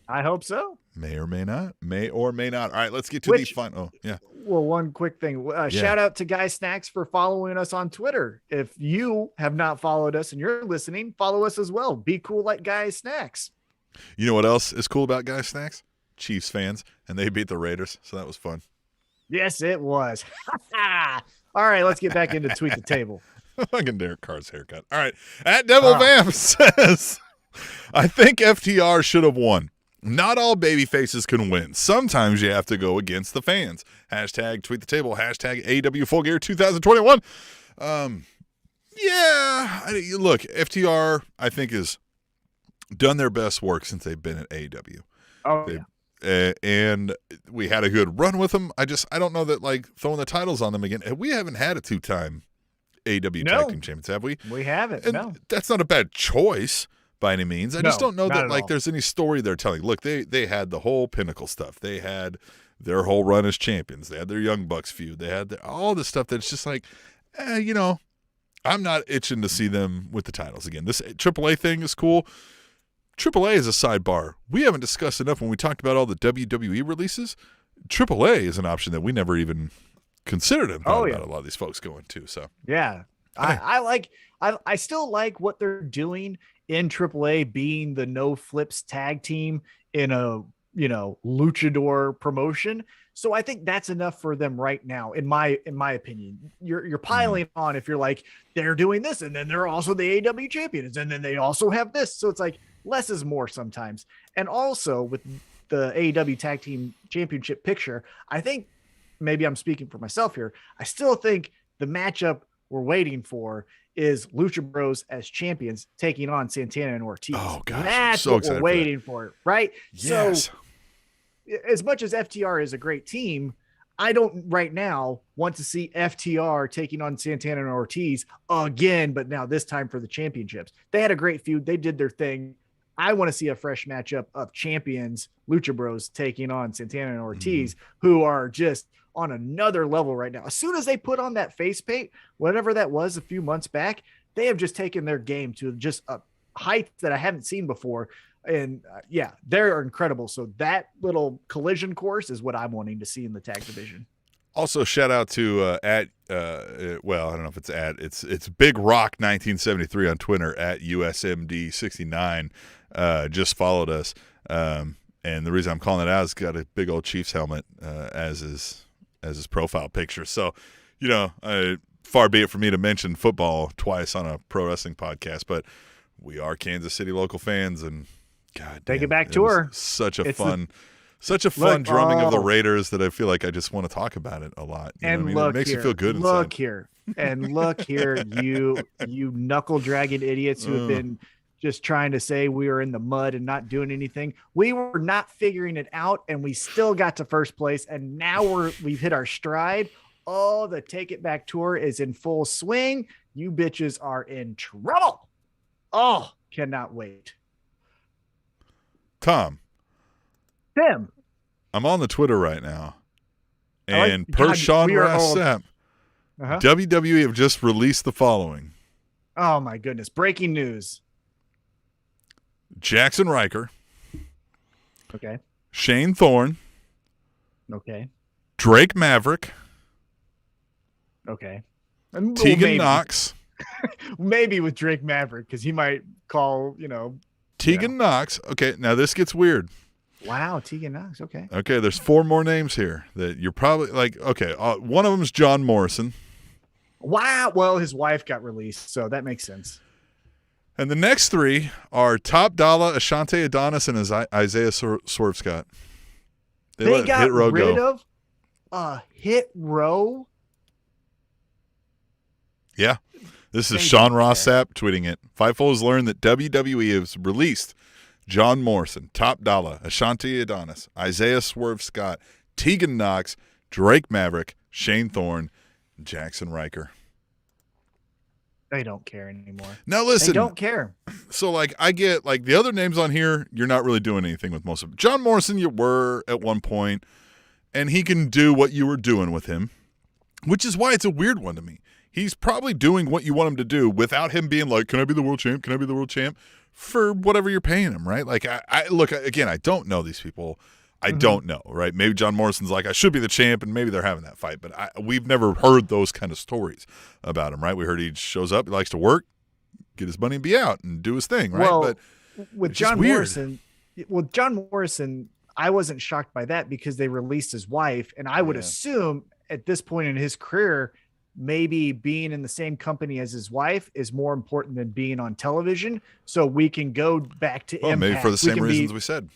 I hope so. May or may not. May or may not. All right, let's get to the fun. Oh, yeah. Well, one quick thing. Shout out to Guy Snacks for following us on Twitter. If you have not followed us and you're listening, follow us as well. Be cool like Guy Snacks. You know what else is cool about Guy Snacks? Chiefs fans, and they beat the Raiders, so that was fun. Yes, it was. All right, let's get back into Tweet the Table. Fucking Derek Carr's haircut. All right. At Devil Vamp says, I think FTR should have won. Not all baby faces can win. Sometimes you have to go against the fans. Hashtag Tweet the Table. Hashtag AEW Full Gear 2021. Look, FTR, I think, has done their best work since they've been at AEW. Oh, yeah. And we had a good run with them. I don't know that, like, throwing the titles on them again. We haven't had a 2-time AEW Tag Team Champions, have we? We haven't. And no. That's not a bad choice by any means. I just don't know that, like, there's any story they're telling. Look, they had the whole Pinnacle stuff. They had their whole run as champions. They had their Young Bucks feud. They had all this stuff that's just like, I'm not itching to see them with the titles again. This AAA thing is cool. AAA is a sidebar. We haven't discussed enough when we talked about all the WWE releases. AAA is an option that we never even considered and thought about a lot of these folks going to. So yeah, I still like what they're doing in AAA, being the no flips tag team in a luchador promotion. So I think that's enough for them right now, in my opinion. You're piling on if you're like, they're doing this, and then they're also the AEW champions, and then they also have this. So it's like less is more sometimes. And also with the AEW Tag Team Championship picture, I think, maybe I'm speaking for myself here, I still think the matchup we're waiting for is Lucha Bros as champions taking on Santana and Ortiz. Oh gosh, that's so what we're waiting for, right? Yes. So as much as FTR is a great team, I don't right now want to see FTR taking on Santana and Ortiz again, but now this time for the championships. They had a great feud. They did their thing. I want to see a fresh matchup of champions, Lucha Bros, taking on Santana and Ortiz, who are just on another level right now. As soon as they put on that face paint, whatever that was a few months back, they have just taken their game to just a height that I haven't seen before. And yeah, they're incredible. So that little collision course is what I'm wanting to see in the tag division. Also, shout out to well, I don't know if it's Big Rock 1973 on Twitter at USMD69. Just followed us, and the reason I'm calling it out is got a big old Chiefs helmet as his profile picture. So, far be it for me to mention football twice on a pro wrestling podcast, but we are Kansas City local fans, and God, take it back tour. Such a fun drumming of the Raiders that I feel like I just want to talk about it a lot. You know what I mean? It makes you feel good inside. Look here, you knuckle dragging idiots who have been just trying to say we are in the mud and not doing anything. We were not figuring it out, and we still got to first place, and now we've hit our stride. Oh, the Take It Back tour is in full swing. You bitches are in trouble. Oh, cannot wait. Tom. Tim. I'm on the Twitter right now. And per Sean Ross Sapp, WWE have just released the following. Oh, my goodness. Breaking news. Jackson Riker. Okay. Shane Thorne. Okay. Drake Maverick. Okay. Tegan Knox. Maybe with Drake Maverick, because he might call, Tegan Knox. Okay, now this gets weird. Wow, Tegan Knox. Okay. Okay, there's 4 more names here that you're probably like, okay, one of them is John Morrison. Wow. Well, his wife got released, so that makes sense. And the next 3 are Top Dollar, Ashante Adonis, and Isaiah Swerve Scott. They got rid of Hit Row. Yeah. This is Sean Ross Sapp tweeting it. Fightful has learned that WWE has released John Morrison, Top Dollar, Ashanti Adonis, Isaiah Swerve Scott, Tegan Knox, Drake Maverick, Shane Thorne, and Jackson Riker. They don't care anymore. Now listen. They don't care. So I get the other names on here, you're not really doing anything with most of them. John Morrison, you were at one point, and he can do what you were doing with him, which is why it's a weird one to me. He's probably doing what you want him to do without him being like, can I be the world champ? Can I be the world champ? For whatever you're paying him, right? Like, I look, again, I don't know these people. I don't know, right? Maybe John Morrison's like, I should be the champ, and maybe they're having that fight. But we've never heard those kind of stories about him, right? We heard he shows up, he likes to work, get his money and be out and do his thing, right? Well, but with John Morrison, I wasn't shocked by that because they released his wife, and I would assume at this point in his career, maybe being in the same company as his wife is more important than being on television. So we can go back to Impact. Maybe for the same reasons we said.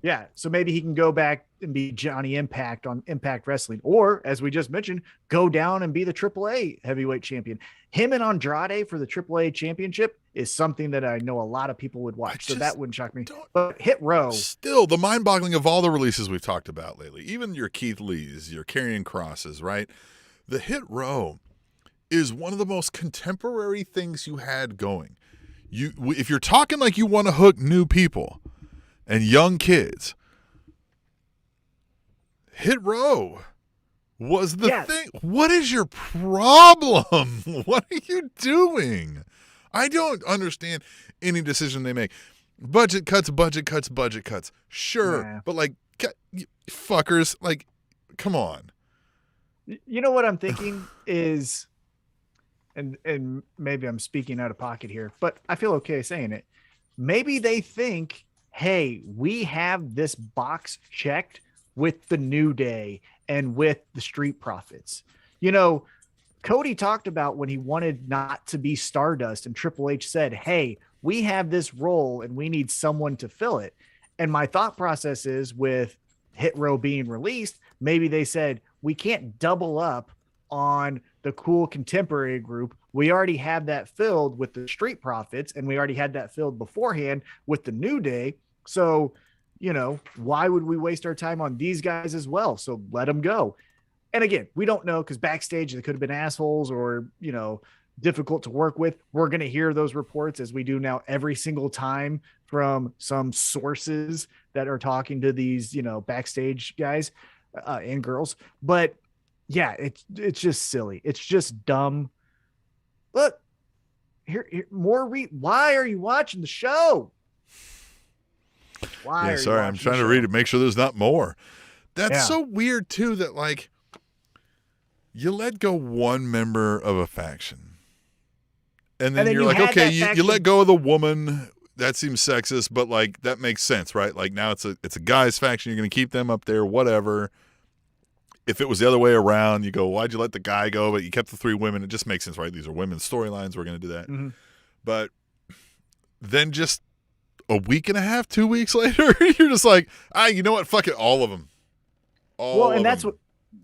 Yeah. So maybe he can go back and be Johnny Impact on Impact Wrestling, or as we just mentioned, go down and be the AAA heavyweight champion. Him and Andrade for the AAA championship is something that I know a lot of people would watch. So that wouldn't shock me. But Hit Row. Still, the mind-boggling of all the releases we've talked about lately, even your Keith Lees, your Karrion Crosses, right? The Hit Row is one of the most contemporary things you had going. If you're talking like you want to hook new people and young kids, Hit Row was the thing. What is your problem? What are you doing? I don't understand any decision they make. Budget cuts. Sure. But fuckers, come on. You know what I'm thinking is, and maybe I'm speaking out of pocket here, but I feel okay saying it. Maybe they think, hey, we have this box checked with the New Day and with the Street Profits. Cody talked about when he wanted not to be Stardust, and Triple H said, hey, we have this role and we need someone to fill it. And my thought process is, with Hit Row being released, maybe they said, we can't double up on the cool contemporary group. we already have that filled with the Street Profits, and we already had that filled beforehand with the New Day. So, why would we waste our time on these guys as well? So let them go. And again, we don't know, because backstage they could have been assholes or, difficult to work with. We're going to hear those reports, as we do now every single time, from some sources that are talking to these, backstage guys and girls. But yeah, it's just silly. It's just dumb. Look, here more. Why are you watching the show? Why? Yeah, sorry, I'm trying to read it, make sure there's not more. That's so weird too. That like you let go one member of a faction, and then you're like, okay, you let go of the woman. That seems sexist, but like that makes sense, right? Like now it's a guy's faction. You're going to keep them up there, whatever. If it was the other way around, you go, why'd you let the guy go, but you kept the three women? It just makes sense, right? These are women's storylines. We're going to do that. Mm-hmm. But then just a week and a half, 2 weeks later, you're just like, you know what? Fuck it. All of them.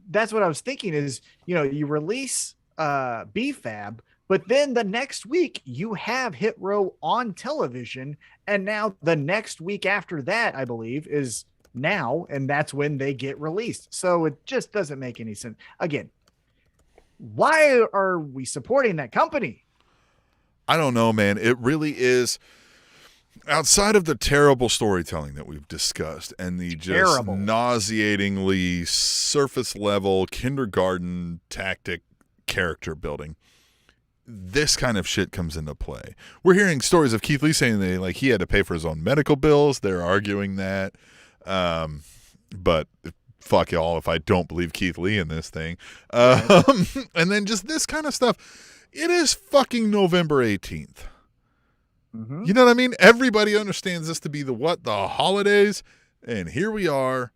That's what I was thinking is, you release BFAB, but then the next week you have Hit Row on television. And now the next week after that, I believe, is now, and that's when they get released. So it just doesn't make any sense. Again, why are we supporting that company? I don't know, man. It really is, outside of the terrible storytelling that we've discussed and the just nauseatingly surface level kindergarten tactic character building, this kind of shit comes into play. We're hearing stories of Keith Lee saying that he had to pay for his own medical bills. They're arguing that. But fuck y'all if I don't believe Keith Lee in this thing. And then just this kind of stuff. It is fucking November 18th. Mm-hmm. You know what I mean? Everybody understands this to be the holidays. And here we are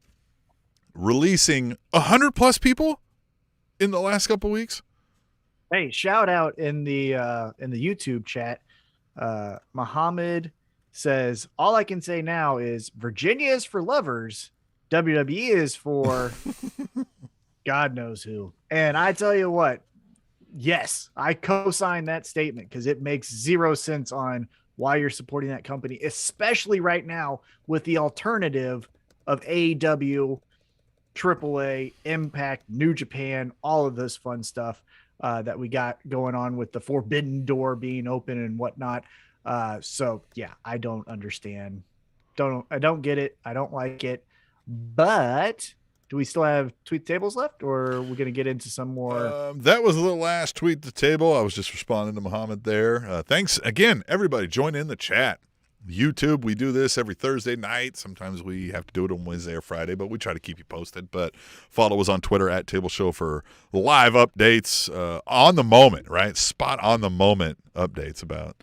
releasing 100 plus people in the last couple weeks. Hey, shout out in the YouTube chat. Muhammad says, all I can say now is Virginia is for lovers. WWE is for God knows who. And I tell you what, yes, I co-sign that statement, because it makes zero sense on why you're supporting that company, especially right now with the alternative of AEW, AAA, Impact, New Japan, all of this fun stuff that we got going on with the Forbidden Door being open and whatnot. So yeah, I don't understand. I don't get it. I don't like it. But do we still have tweet tables left, or are we going to get into some more? That was the last tweet the table. I was just responding to Muhammad there. Thanks again, everybody. Join in the chat. YouTube, we do this every Thursday night. Sometimes we have to do it on Wednesday or Friday, but we try to keep you posted. But follow us on Twitter at Table Show for live updates on the moment, right? Spot on the moment updates about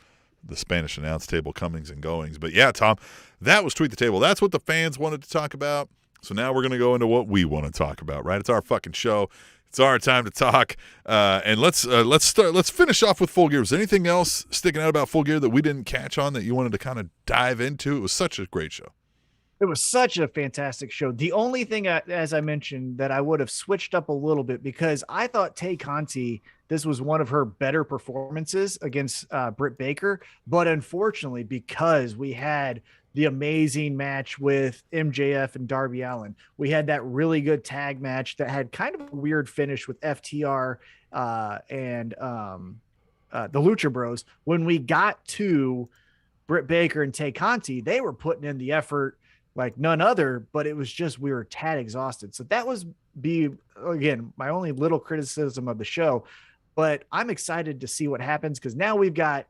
the Spanish announce table comings and goings. But yeah, Tom, that was Tweet the Table. That's what the fans wanted to talk about. So now we're going to go into what we want to talk about, right? It's our fucking show. It's our time to talk. And let's finish off with Full Gear. Was there anything else sticking out about Full Gear that we didn't catch on that you wanted to kind of dive into? It was such a great show. It was such a fantastic show. The only thing, as I mentioned, that I would have switched up a little bit, because I thought Tnt Conti, this was one of her better performances against Britt Baker. But unfortunately, because we had the amazing match with MJF and Darby Allin, we had that really good tag match that had kind of a weird finish with FTR and the Lucha Bros. When we got to Britt Baker and Tnt Conti, they were putting in the effort like none other, but it was just, we were tad exhausted. So that was again, my only little criticism of the show, but I'm excited to see what happens, because now we've got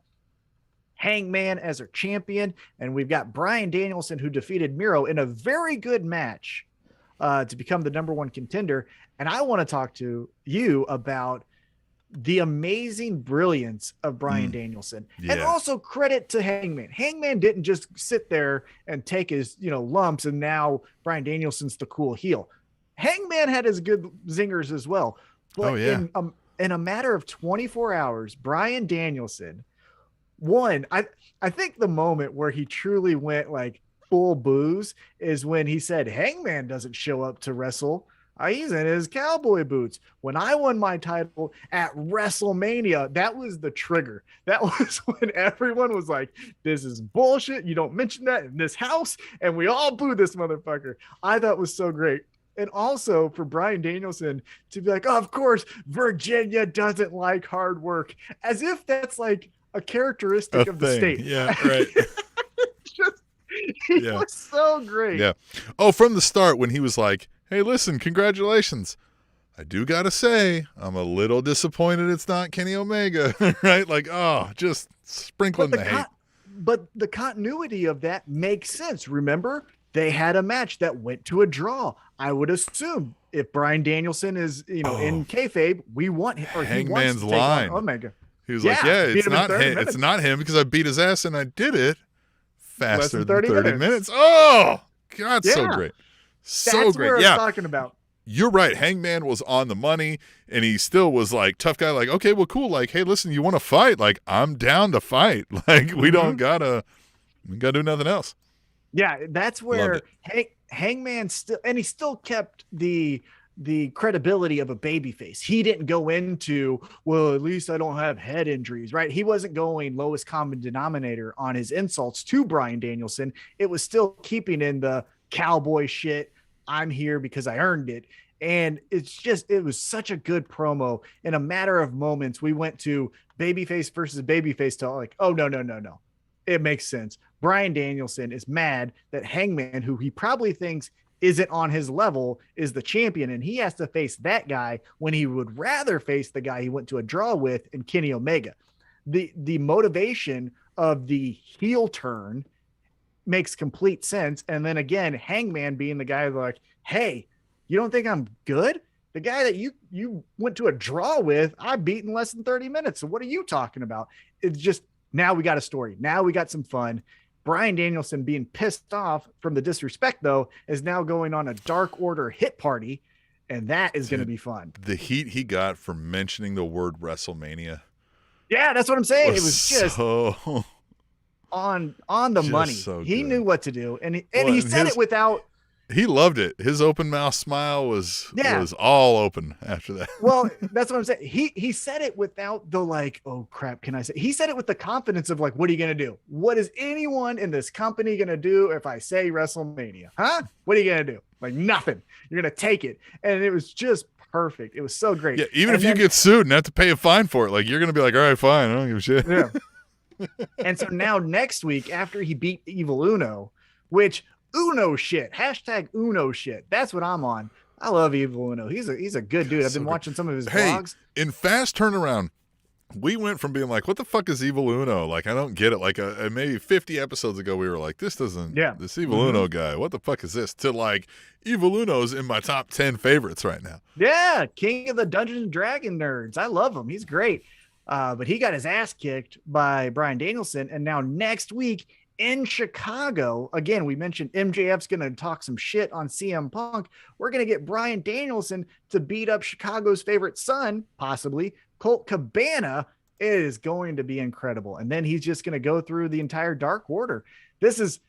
Hangman as our champion, and we've got Bryan Danielson, who defeated Miro in a very good match to become the number one contender. And I want to talk to you about the amazing brilliance of Bryan Danielson, and also credit to Hangman. Hangman didn't just sit there and take his, lumps, and now Bryan Danielson's the cool heel. Hangman had his good zingers as well. But in a matter of 24 hours, Bryan Danielson won. I think the moment where he truly went like full booze is when he said Hangman doesn't show up to wrestle. He's in his cowboy boots. When I won my title at WrestleMania, that was the trigger. That was when everyone was like, this is bullshit. You don't mention that in this house. And we all boo this motherfucker. I thought it was so great. And also for Bryan Danielson to be like, oh, of course, Virginia doesn't like hard work. As if that's like a characteristic of the state. Yeah, right. He was so great. Yeah. Oh, from the start when he was like, hey, listen, congratulations. I do got to say, I'm a little disappointed it's not Kenny Omega, right? Like, oh, just sprinkling the hate. But the continuity of that makes sense. Remember, they had a match that went to a draw. I would assume if Bryan Danielson is, in kayfabe, we want him. Or Hangman's line. Omega. He was like, yeah, it's not him. It's not him because I beat his ass and I did it faster than 30 minutes. Oh, God, so great. So That's great. What I was talking about. You're right. Hangman was on the money, and he still was like tough guy. Like, okay, well, cool. Like, hey, listen, you want to fight? Like, I'm down to fight. Like, we gotta do nothing else. Yeah, that's where Hangman he still kept the credibility of a babyface. He didn't go into, well, at least I don't have head injuries, right? He wasn't going lowest common denominator on his insults to Bryan Danielson. It was still keeping in the cowboy shit. I'm here because I earned it. And it was such a good promo. In a matter of moments, we went to babyface versus babyface to like, oh, no. It makes sense. Bryan Danielson is mad that Hangman, who he probably thinks isn't on his level, is the champion. And he has to face that guy when he would rather face the guy he went to a draw with in Kenny Omega. The motivation of the heel turn makes complete sense. And then again, Hangman being the guy like, hey, you don't think I'm good? The guy that you went to a draw with, I beat in less than 30 minutes. So what are you talking about? It's just, now we got a story. Now we got some fun. Bryan Danielson being pissed off from the disrespect, though, is now going on a Dark Order hit party, and that is going to be fun. The heat he got for mentioning the word WrestleMania. Yeah, that's what I'm saying. It was just so... on the money. So he knew what to do, and he said it without. He loved it. His open mouth smile was all open after that. Well, that's what I'm saying. He said it without the like, oh crap, can I say? He said it with the confidence of like, what are you gonna do? What is anyone in this company gonna do if I say WrestleMania? Huh? What are you gonna do? Like nothing. You're gonna take it, and it was just perfect. It was so great. Yeah, even if you get sued and have to pay a fine for it, like you're gonna be like, all right, fine, I don't give a shit. Yeah. And so now next week, after he beat Evil Uno, which Uno shit, #Uno shit. That's what I'm on. I love Evil Uno. He's a good dude. I've been watching some of his vlogs. In Fast Turnaround, we went from being like, what the fuck is Evil Uno? Like, I don't get it. Like maybe 50 episodes ago, we were like, this Evil Uno guy, what the fuck is this? To like, Evil Uno's in my top 10 favorites right now. Yeah, king of the Dungeons and Dragon nerds. I love him. He's great. But he got his ass kicked by Bryan Danielson. And now next week in Chicago, again, we mentioned MJF's going to talk some shit on CM Punk. We're going to get Bryan Danielson to beat up Chicago's favorite son, possibly, Colt Cabana. It is going to be incredible. And then he's just going to go through the entire Dark Order. This is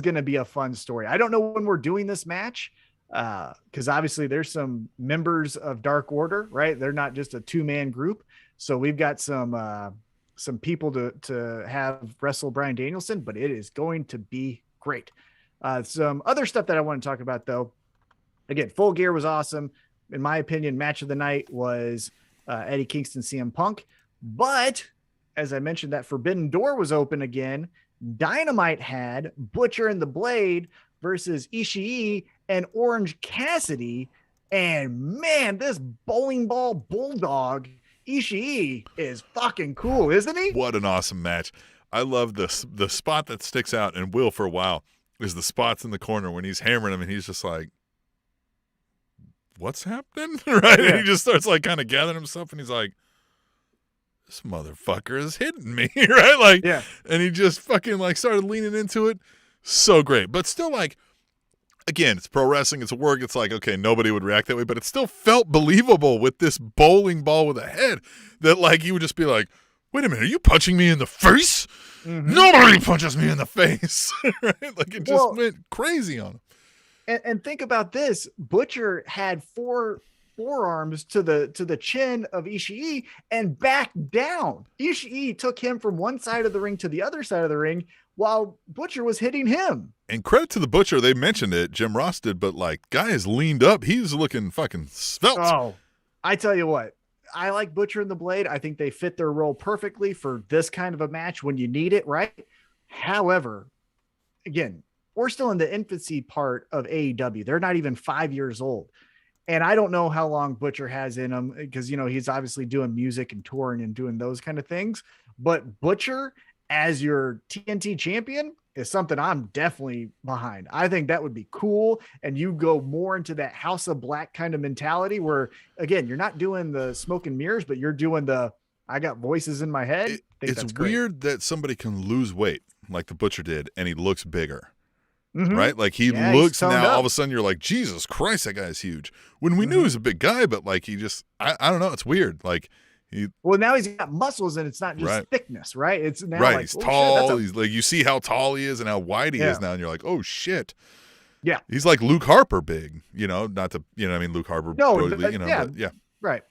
going to be a fun story. I don't know when we're doing this match, because obviously there's some members of Dark Order, right? They're not just a two-man group. So we've got some people to have wrestle Bryan Danielson, but it is going to be great. Some other stuff that I want to talk about, though. Again, Full Gear was awesome. In my opinion, match of the night was Eddie Kingston, CM Punk. But as I mentioned, that Forbidden Door was open again. Dynamite had Butcher and the Blade versus Ishii and Orange Cassidy. And man, this bowling ball bulldog Ishii is fucking cool, isn't he? What an awesome match. I love the spot that sticks out and will for a while is the spots in the corner when he's hammering him and he's just like, what's happening? Right? Yeah. And he just starts like kind of gathering himself and he's like, this motherfucker is hitting me, right? Like, yeah. And he just fucking like started leaning into it. So great. But still like, again, it's pro wrestling, it's work. It's like, okay, nobody would react that way, but it still felt believable with this bowling ball with a head that like he would just be like, wait a minute, are you punching me in the face? Mm-hmm. Nobody punches me in the face. Right? Like it just went crazy on him. And think about this. Butcher had four forearms to the chin of Ishii and backed down. Ishii took him from one side of the ring to the other side of the ring while Butcher was hitting him. And credit to the Butcher, they mentioned it, Jim Ross did, but like, guy is leaned up. He's looking fucking svelte. Oh, I tell you what, I like Butcher and the Blade. I think they fit their role perfectly for this kind of a match when you need it, right? However, again, we're still in the infancy part of AEW. They're not even 5 years old. And I don't know how long Butcher has in him because, you know, he's obviously doing music and touring and doing those kind of things. But Butcher as your TNT champion is something I'm definitely behind. I think that would be cool. And you go more into that House of Black kind of mentality where, again, you're not doing the smoke and mirrors, but you're doing the, I got voices in my head. It's weird that somebody can lose weight like the Butcher did and he looks bigger. Mm-hmm. Right? Like he looks now, all of a sudden you're like, Jesus Christ, that guy's huge. When we knew he was a big guy, but like he just, I don't know. It's weird. Like well, now he's got muscles and it's not just thickness, right? It's now right. Like, he's tall. He's like, you see how tall he is and how wide he is now. And you're like, oh shit. Yeah. He's like Luke Harper big, you know, not to, you know what I mean? Luke Harper. No, but, you know, yeah. But, yeah. Right.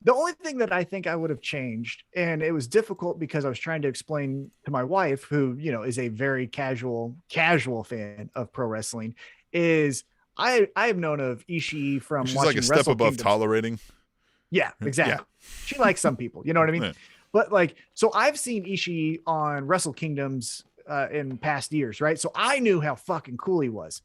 The only thing that I think I would have changed, and it was difficult because I was trying to explain to my wife, who, you know, is a very casual fan of pro wrestling, is I have known of Ishii from She's watching like a step Wrestle above Kingdom. tolerating. Yeah, exactly. Yeah. She likes some people, you know what I mean? Yeah. But like, so I've seen Ishii on Wrestle Kingdoms in past years, right? So I knew how fucking cool he was.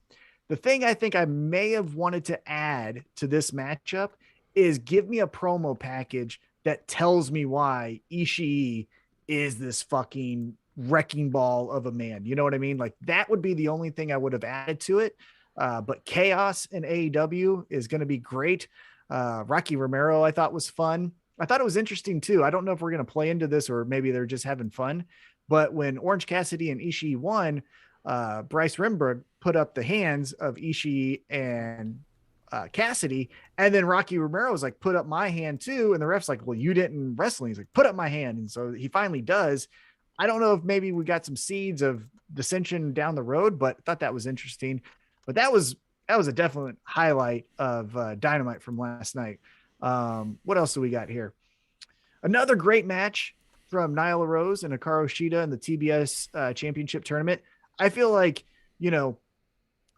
The thing I think I may have wanted to add to this matchup is give me a promo package that tells me why Ishii is this fucking wrecking ball of a man. You know what I mean? Like that would be the only thing I would have added to it. But Chaos in AEW is going to be great. Rocky Romero, I thought was fun. I thought it was interesting too. I don't know if we're going to play into this or maybe they're just having fun, but when Orange Cassidy and Ishii won, Bryce Remberg put up the hands of Ishii and Cassidy, and then Rocky Romero was like, put up my hand too. And the ref's like, well, you didn't wrestle. He's like, put up my hand. And so he finally does. I don't know if maybe we got some seeds of dissension down the road, but I thought that was interesting. But that was a definite highlight of Dynamite from last night. What else do we got here? Another great match from Nyla Rose and Hikaru Shida in the TBS championship tournament. I feel like, you know,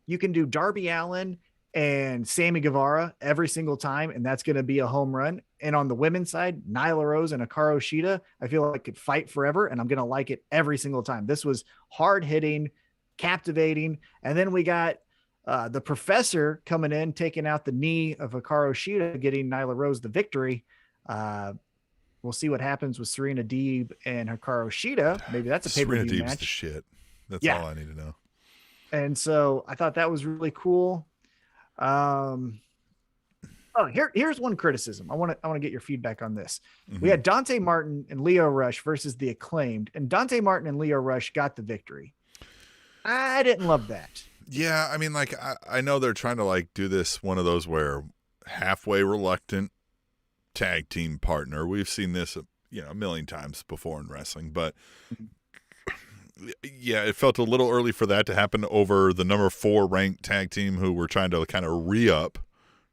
you can do Darby Allin and Sammy Guevara every single time, and that's going to be a home run. And on the women's side, Nyla Rose and Hikaru Shida, I feel like could fight forever, and I'm going to like it every single time. This was hard-hitting, captivating, and then we got the Professor coming in, taking out the knee of Hikaru Shida, getting Nyla Rose the victory. We'll see what happens with Serena Deeb and Hikaru Shida. Maybe that's a pay-per-view match. The shit. That's all I need to know. And so I thought that was really cool. Here's one criticism. I want to get your feedback on this. Mm-hmm. We had Dante Martin and Leo Rush versus the Acclaimed, and Dante Martin and Leo Rush got the victory. I didn't love that. Yeah, I mean, like I know they're trying to like do this one of those where halfway reluctant tag team partner. We've seen this, you know, a million times before in wrestling, but yeah, it felt a little early for that to happen over the number 4 ranked tag team who were trying to kind of re-up,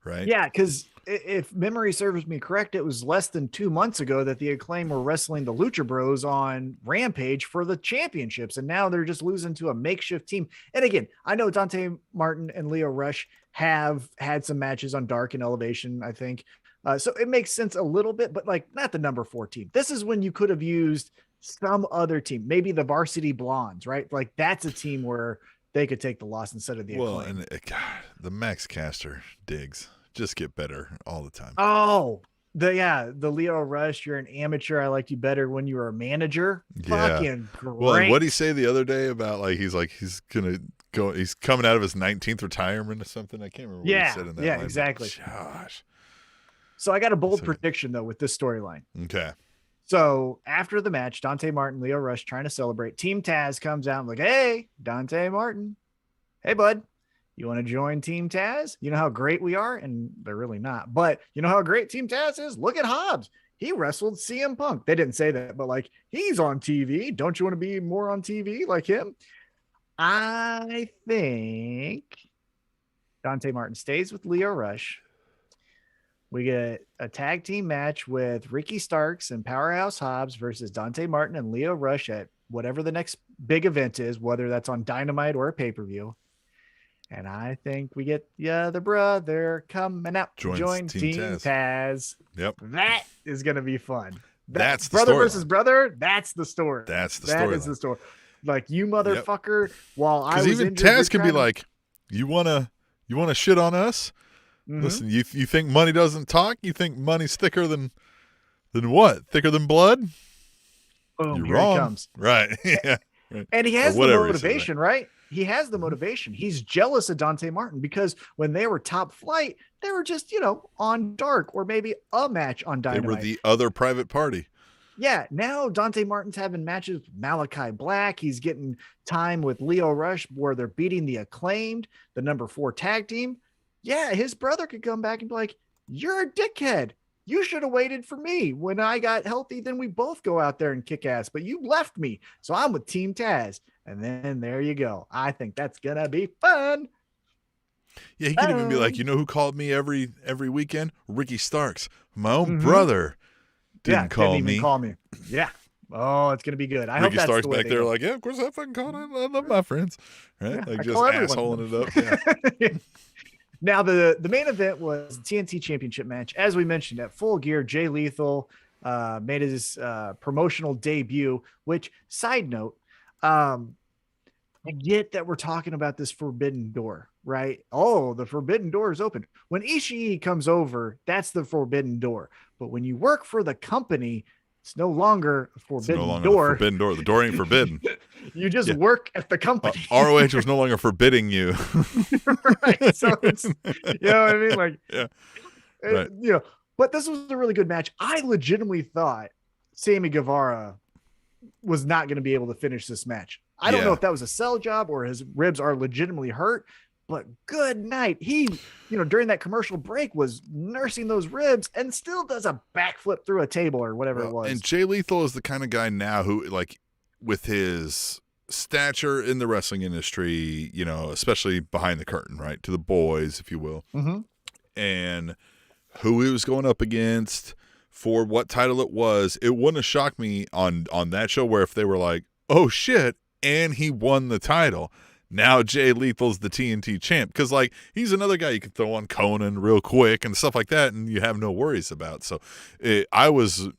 right? Yeah, because if memory serves me correct, it was less than 2 months ago that the Acclaim were wrestling the Lucha Bros on Rampage for the championships, and now they're just losing to a makeshift team. And again, I know Dante Martin and Leo Rush have had some matches on Dark and Elevation, I think. So it makes sense a little bit, but like not the number 4 team. This is when you could have used some other team, maybe the Varsity Blondes, right? Like that's a team where they could take the loss instead of the Acclaim. Well, and God, the Max Caster digs just get better all the time. Oh, the Leo Rush, you're an amateur. I liked you better when you were a manager. Yeah. Fucking great. Well, what did he say the other day about like he's gonna go, he's coming out of his 19th retirement or something? I can't remember what he said in that line. Exactly. Gosh. So I got a bold prediction though with this storyline. Okay. So after the match, Dante Martin, Leo Rush trying to celebrate. Team Taz comes out and like, hey, Dante Martin. Hey, bud. You want to join Team Taz? You know how great we are? And they're really not. But you know how great Team Taz is? Look at Hobbs. He wrestled CM Punk. They didn't say that, but like, he's on TV. Don't you want to be more on TV like him? I think Dante Martin stays with Lio Rush. We get a tag team match with Ricky Starks and Powerhouse Hobbs versus Dante Martin and Lio Rush at whatever the next big event is, whether that's on Dynamite or a pay-per-view. And I think we get the brother coming out to join Team Taz. Yep. That is going to be fun. That's the brother story versus brother. That's the story. That's the story. That is the story. Like, you motherfucker. Yep. While I was even injured, Taz can be like, you wanna shit on us? Mm-hmm. Listen, you think money doesn't talk? You think money's thicker than what? Thicker than blood? Boom, You're here wrong. He comes. Right. Yeah. Right. And he has the motivation, right? He has the motivation. He's jealous of Dante Martin because when they were top flight, they were just, on Dark or maybe a match on Dynamite. They were the other private party. Yeah. Now Dante Martin's having matches with Malachi Black. He's getting time with Lio Rush where they're beating the Acclaimed, the number 4 tag team. Yeah. His brother could come back and be like, you're a dickhead. You should have waited for me. When I got healthy, then we both go out there and kick ass, but you left me. So I'm with Team Taz. And then there you go. I think that's going to be fun. Yeah, he could even be like, you know who called me every weekend? Ricky Starks. My own brother didn't even call me. Yeah. Oh, it's going to be good. I Ricky hope that's Starks the way back there like, yeah, of course I fucking called. I love my friends. Right? Yeah, like just assholing it up. Yeah. Now, the main event was the TNT Championship match. As we mentioned, at Full Gear, Jay Lethal made his promotional debut, which, side note, I get that we're talking about this forbidden door, right? Oh, the forbidden door is open. When Ishii comes over, that's the forbidden door. But when you work for the company, it's no longer a forbidden door. Forbidden door. The door ain't forbidden. You just work at the company. ROH was no longer forbidding you. Right. So it's, you know what I mean? Like, yeah. Right. But this was a really good match. I legitimately thought Sammy Guevara was not going to be able to finish this match. I don't know if that was a sell job or his ribs are legitimately hurt, but good night. He, during that commercial break was nursing those ribs and still does a backflip through a table or whatever it was. And Jay Lethal is the kind of guy now who, like, with his stature in the wrestling industry, especially behind the curtain, right, to the boys, if you will, and who he was going up against for what title it was, it wouldn't have shocked me on that show where if they were like, oh shit, and he won the title. Now Jay Lethal's the TNT champ, because like he's another guy you could throw on Conan real quick and stuff like that, and you have no worries about. So I was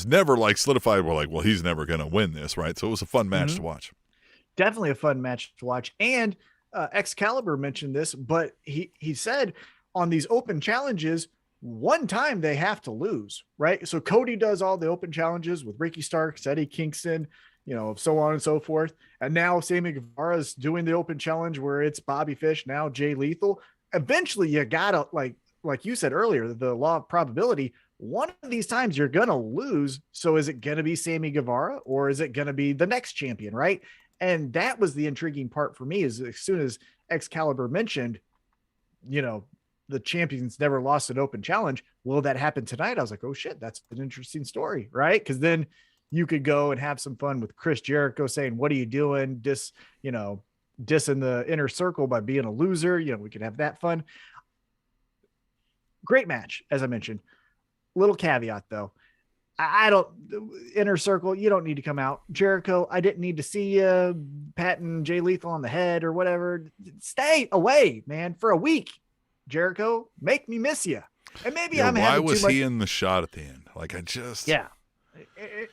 never like solidified. We're like, well, he's never going to win this, right? So it was a fun match to watch. Definitely a fun match to watch. And Excalibur mentioned this, but he said on these open challenges, one time they have to lose, right? So Cody does all the open challenges with Ricky Starks, Eddie Kingston, so on and so forth. And now Sammy Guevara is doing the open challenge where it's Bobby Fish, now Jay Lethal. Eventually you gotta, like you said earlier, the law of probability, one of these times you're gonna lose. So is it gonna be Sammy Guevara or is it gonna be the next champion, right? And that was the intriguing part for me, is as soon as Excalibur mentioned, the champions never lost an open challenge. Will that happen tonight? I was like, oh shit, that's an interesting story, right? Because then you could go and have some fun with Chris Jericho saying, what are you doing? Dissing the inner circle by being a loser. We could have that fun. Great match, as I mentioned. Little caveat though. I don't, inner circle, you don't need to come out. Jericho, I didn't need to see you patting Jay Lethal on the head or whatever. Stay away, man, for a week. Jericho, make me miss you. And maybe I'm having why was too much... he in the shot at the end? Like, I just... Yeah.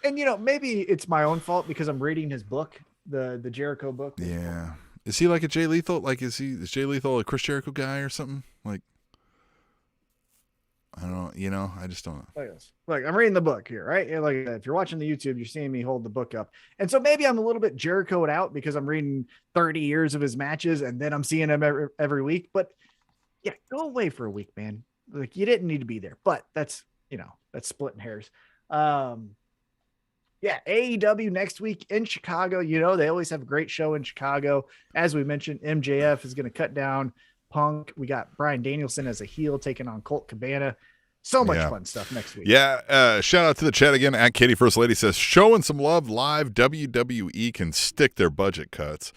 And, maybe it's my own fault because I'm reading his book, the Jericho book. Yeah. Is he like a Jay Lethal? Like, is Jay Lethal a Chris Jericho guy or something? Like, I don't know. I just don't know. Like, I'm reading the book here, right? And like, if you're watching the YouTube, you're seeing me hold the book up. And so maybe I'm a little bit Jericho'd out because I'm reading 30 years of his matches and then I'm seeing him every week. But yeah, go away for a week, man. Like, you didn't need to be there, but that's splitting hairs. Yeah, AEW next week in Chicago. They always have a great show in Chicago. As we mentioned, MJF is going to cut down Punk. We got Bryan Danielson as a heel taking on Colt Cabana. So much fun stuff next week. Yeah. Shout out to the chat again. At Katie First Lady says, showing some love live. WWE can stick their budget cuts.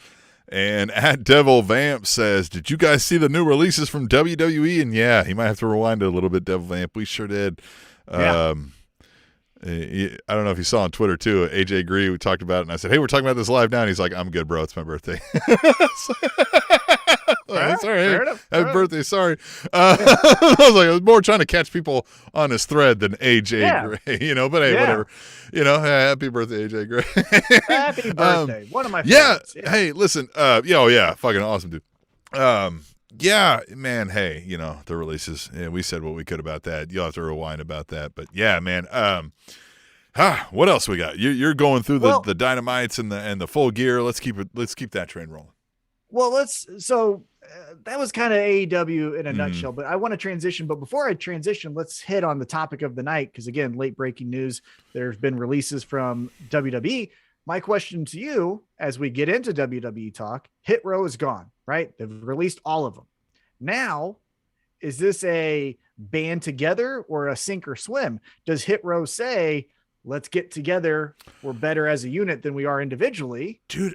And at Devil Vamp says, did you guys see the new releases from WWE? And yeah, he might have to rewind it a little bit, Devil Vamp. We sure did. Yeah. I don't know if you saw on Twitter too. AJ Gree, we talked about it, and I said, "Hey, we're talking about this live now." And he's like, "I'm good, bro. It's my birthday." Sorry, hey, happy birthday. Sorry. I was like, I was more trying to catch people on his thread than AJ Gray, But hey, whatever. Happy birthday, AJ Gray. Happy birthday. One of my favorites. Yeah. Hey, listen. Fucking awesome, dude. Yeah, man, hey, the releases, we said what we could about that. You'll have to rewind about that. But yeah, man, what else we got? You're going through the dynamites and the full gear. Let's keep that train rolling. Well, that was kind of AEW in a nutshell, but I want to transition. But before I transition, let's hit on the topic of the night. Because again, late breaking news, there's been releases from WWE. My question to you, as we get into WWE talk, Hit Row is gone, right? They've released all of them. Now, is this a band together or a sink or swim? Does Hit Row say, let's get together, we're better as a unit than we are individually? Dude,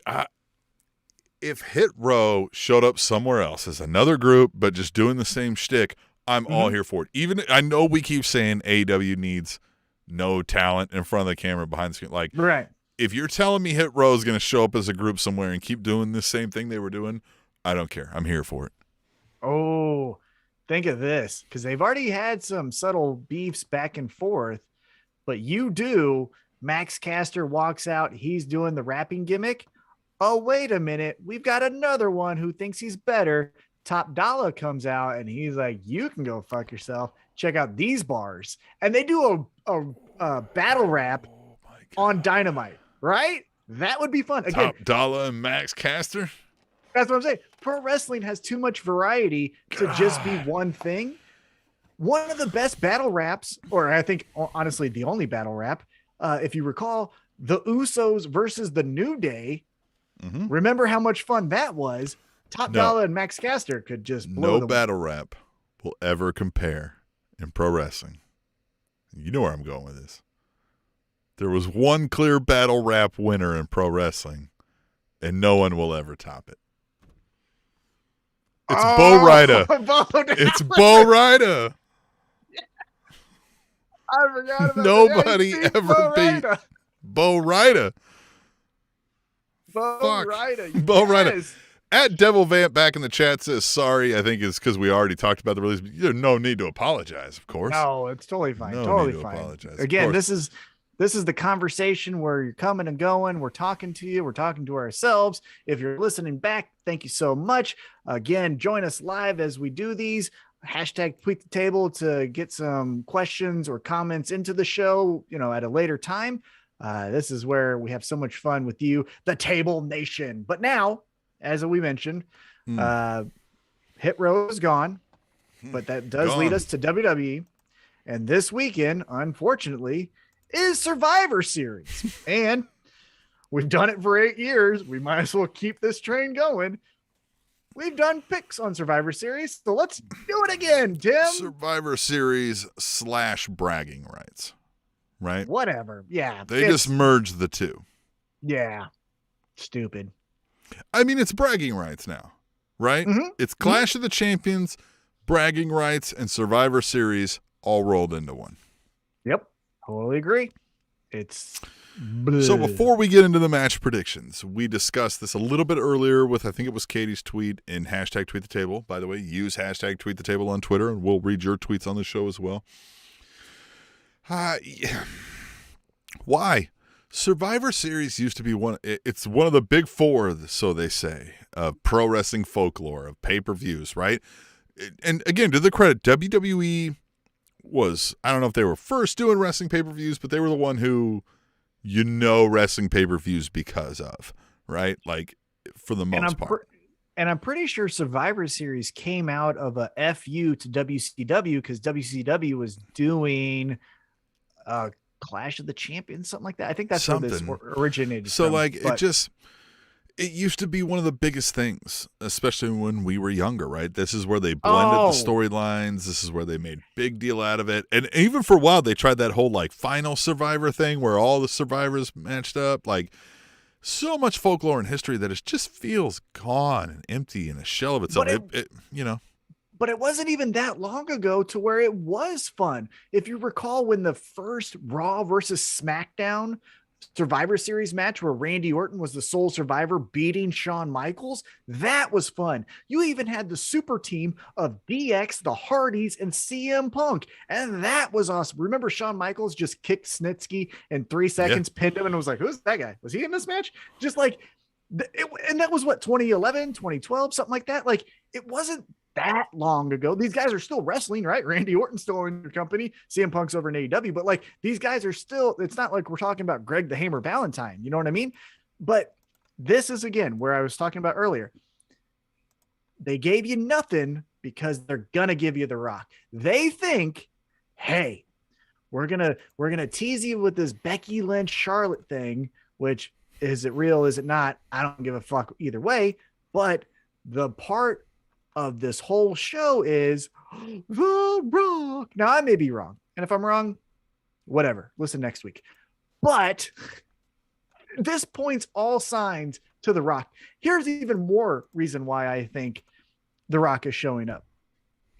if Hit Row showed up somewhere else as another group, but just doing the same shtick, I'm all here for it. Even I know we keep saying AEW needs no talent in front of the camera behind the screen. Like, right. If you're telling me Hit Row is going to show up as a group somewhere and keep doing the same thing they were doing, I don't care. I'm here for it. Oh, think of this, because they've already had some subtle beefs back and forth, but Max Caster walks out, he's doing the rapping gimmick. Oh, wait a minute. We've got another one who thinks he's better. Top Dollar comes out and he's like, you can go fuck yourself. Check out these bars. And they do a battle rap on Dynamite, right? That would be fun. Again, Top Dollar and Max Caster. That's what I'm saying. Pro wrestling has too much variety to just be one thing. One of the best battle raps, or I think honestly the only battle rap, if you recall, the Usos versus the New Day. Remember how much fun that was? Top Dollar and Max Caster could just blow no battle rap will ever compare in pro wrestling. You know where I'm going with this. There was one clear battle rap winner in pro wrestling, and no one will ever top it. It's Bo Rida. It's Bo Rida. I forgot about Nobody ever beat Bo Rida. Bo Rida. Bo Rida. At Devil Vamp back in the chat says, sorry, I think it's because we already talked about the release, but there's no need to apologize, of course. No, it's totally fine. No totally need to fine. Apologize. Again, this is the conversation where you're coming and going. We're talking to you. We're talking to ourselves. If you're listening back, thank you so much. Again, join us live as we do these. Hashtag tweet the table to get some questions or comments into the show, at a later time. This is where we have so much fun with you, the Table Nation. But now, as we mentioned, Hit Row is gone, but that does lead us to WWE. And this weekend, unfortunately, is Survivor Series. And we've done it for 8 years. We might as well keep this train going. We've done picks on Survivor Series, so let's do it again, Tim. Survivor Series / bragging rights, right? Whatever. Yeah. They just merged the two. Yeah. Stupid. I mean, it's bragging rights now, right? It's Clash of the Champions, bragging rights, and Survivor Series all rolled into one. Yep. Totally agree. It's so before we get into the match predictions, we discussed this a little bit earlier with, I think it was Katie's tweet in hashtag tweet the table. By the way, use hashtag tweet the table on Twitter and we'll read your tweets on the show as well. Why? Survivor Series used to be it's one of the big four, so they say, of pro wrestling folklore, of pay-per-views, right? And again, to the credit, WWE was, I don't know if they were first doing wrestling pay-per-views, but they were the one who wrestling pay-per-views because of, right? Like, for the most part. And I'm pretty sure Survivor Series came out of a FU to WCW because WCW was doing Clash of the Champions, something like that. I think that's where this originated. So it used to be one of the biggest things, especially when we were younger, right? This is where they blended the storylines. This is where they made big deal out of it. And even for a while, they tried that whole final Survivor thing where all the survivors matched up. so much folklore and history that it just feels gone and empty and a shell of itself. But it wasn't even that long ago to where it was fun. If you recall when the first Raw versus SmackDown Survivor Series match where Randy Orton was the sole survivor beating Shawn Michaels, that was fun. You even had the super team of DX, the Hardys, and CM Punk, and that was awesome. Remember Shawn Michaels just kicked Snitsky in 3 seconds, pinned him, and was like, who's that guy? Was he in this match? Just like, and that was what, 2011, 2012, something like that. Like, it wasn't that long ago. These guys are still wrestling, right? Randy Orton's still in your company. CM Punk's over in AEW, but like these guys are still, it's not like we're talking about Greg the Hammer Valentine. You know what I mean? But this is again, where I was talking about earlier. They gave you nothing because they're going to give you The Rock. They think, hey, we're going to tease you with this Becky Lynch Charlotte thing, which is it real? Is it not? I don't give a fuck either way. But the part of this whole show is The Rock. Now I may be wrong. And if I'm wrong, whatever, listen next week. But this points all signs to The Rock. Here's even more reason why I think The Rock is showing up.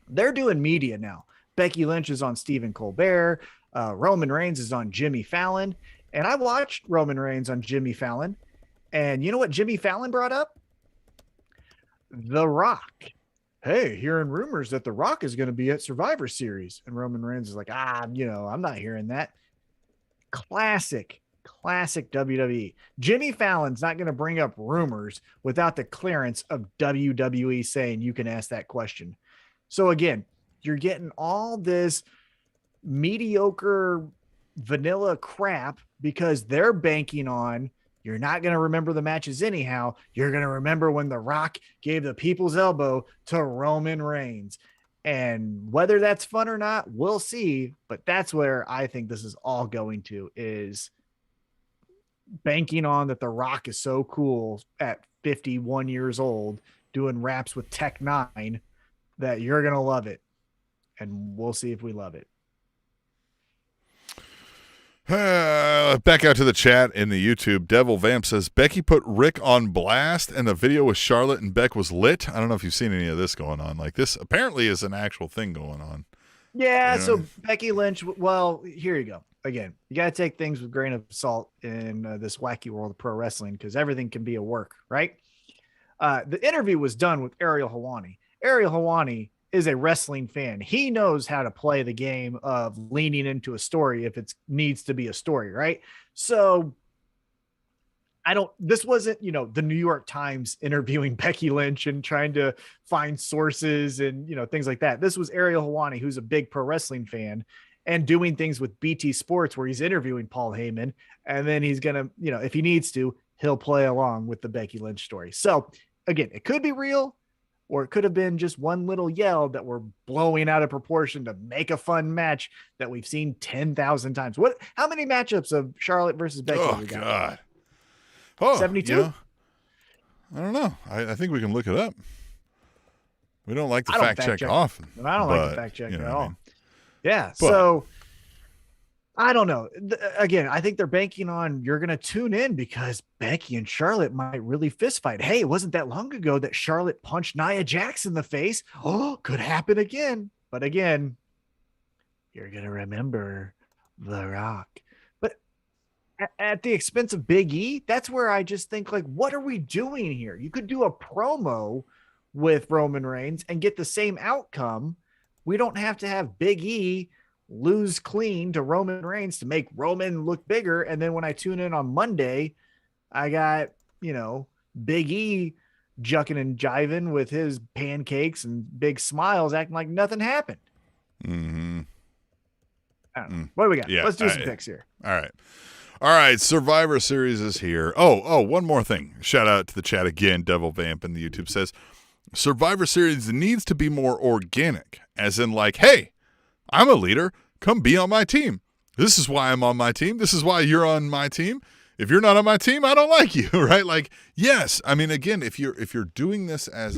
They're doing media now. Becky Lynch is on Stephen Colbert. Roman Reigns is on Jimmy Fallon. And I watched Roman Reigns on Jimmy Fallon. And you know what Jimmy Fallon brought up? The Rock. Hey, hearing rumors that The Rock is going to be at Survivor Series. And Roman Reigns is like, I'm not hearing that. Classic WWE. Jimmy Fallon's not going to bring up rumors without the clearance of WWE saying you can ask that question. So again, you're getting all this mediocre vanilla crap because they're banking on you're not going to remember the matches anyhow. You're going to remember when The Rock gave the people's elbow to Roman Reigns. And whether that's fun or not, we'll see. But that's where I think this is all going to, is banking on that The Rock is so cool at 51 years old doing raps with Tech 9 that you're going to love it. And we'll see if we love it. Back out to the chat in the YouTube. Devil Vamp says Becky put Rick on blast and the video with Charlotte and Beck was lit. I don't know if you've seen any of this going on. Like, this apparently is an actual thing going on. Yeah, so Becky Lynch, well, here you go. Again, you got to take things with a grain of salt in this wacky world of pro wrestling because everything can be a work, right? The interview was done with Ariel Helwani. Ariel Helwani is a wrestling fan. He knows how to play the game of leaning into a story if it needs to be a story, right? So this wasn't, the New York Times interviewing Becky Lynch and trying to find sources and, things like that. This was Ariel Helwani, who's a big pro wrestling fan and doing things with BT Sports where he's interviewing Paul Heyman. And then he's going to, if he needs to, he'll play along with the Becky Lynch story. So again, it could be real, or it could have been just one little yell that we're blowing out of proportion to make a fun match that we've seen 10,000 times. How many matchups of Charlotte versus Becky? Oh, God. Oh, 72? I don't know. I think we can look it up. We don't like to fact check often. I don't like to fact check at all. I mean? Yeah. So I don't know. Again, I think they're banking on you're going to tune in because Becky and Charlotte might really fist fight. Hey, it wasn't that long ago that Charlotte punched Nia Jax in the face. Oh, could happen again. But again, you're going to remember The Rock. But at the expense of Big E, that's where I just think, like, what are we doing here? You could do a promo with Roman Reigns and get the same outcome. We don't have to have Big E lose clean to Roman Reigns to make Roman look bigger. And then when I tune in on Monday, I got, Big E jucking and jiving with his pancakes and big smiles, acting like nothing happened. Mm-hmm. I don't know. What do we got? Yeah, Let's do some picks here. All right. Survivor Series is here. Oh, one more thing. Shout out to the chat again. Devil Vamp in the YouTube says Survivor Series needs to be more organic, as in like, hey, I'm a leader. Come be on my team. This is why I'm on my team. This is why you're on my team. If you're not on my team, I don't like you, right? Like, yes. I mean, again, if you're doing this as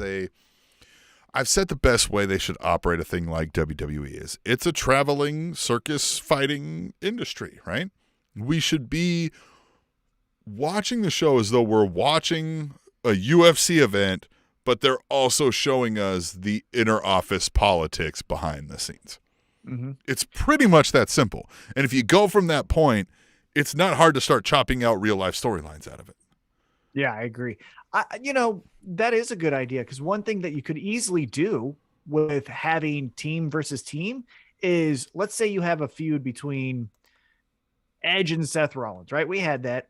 I've said the best way they should operate a thing like WWE is it's a traveling circus fighting industry, right? We should be watching the show as though we're watching a UFC event, but they're also showing us the inner office politics behind the scenes. Mm-hmm. It's pretty much that simple. And if you go from that point, it's not hard to start chopping out real life storylines out of it. Yeah, I agree. That is a good idea, because one thing that you could easily do with having team versus team is, let's say you have a feud between Edge and Seth Rollins, right? We had that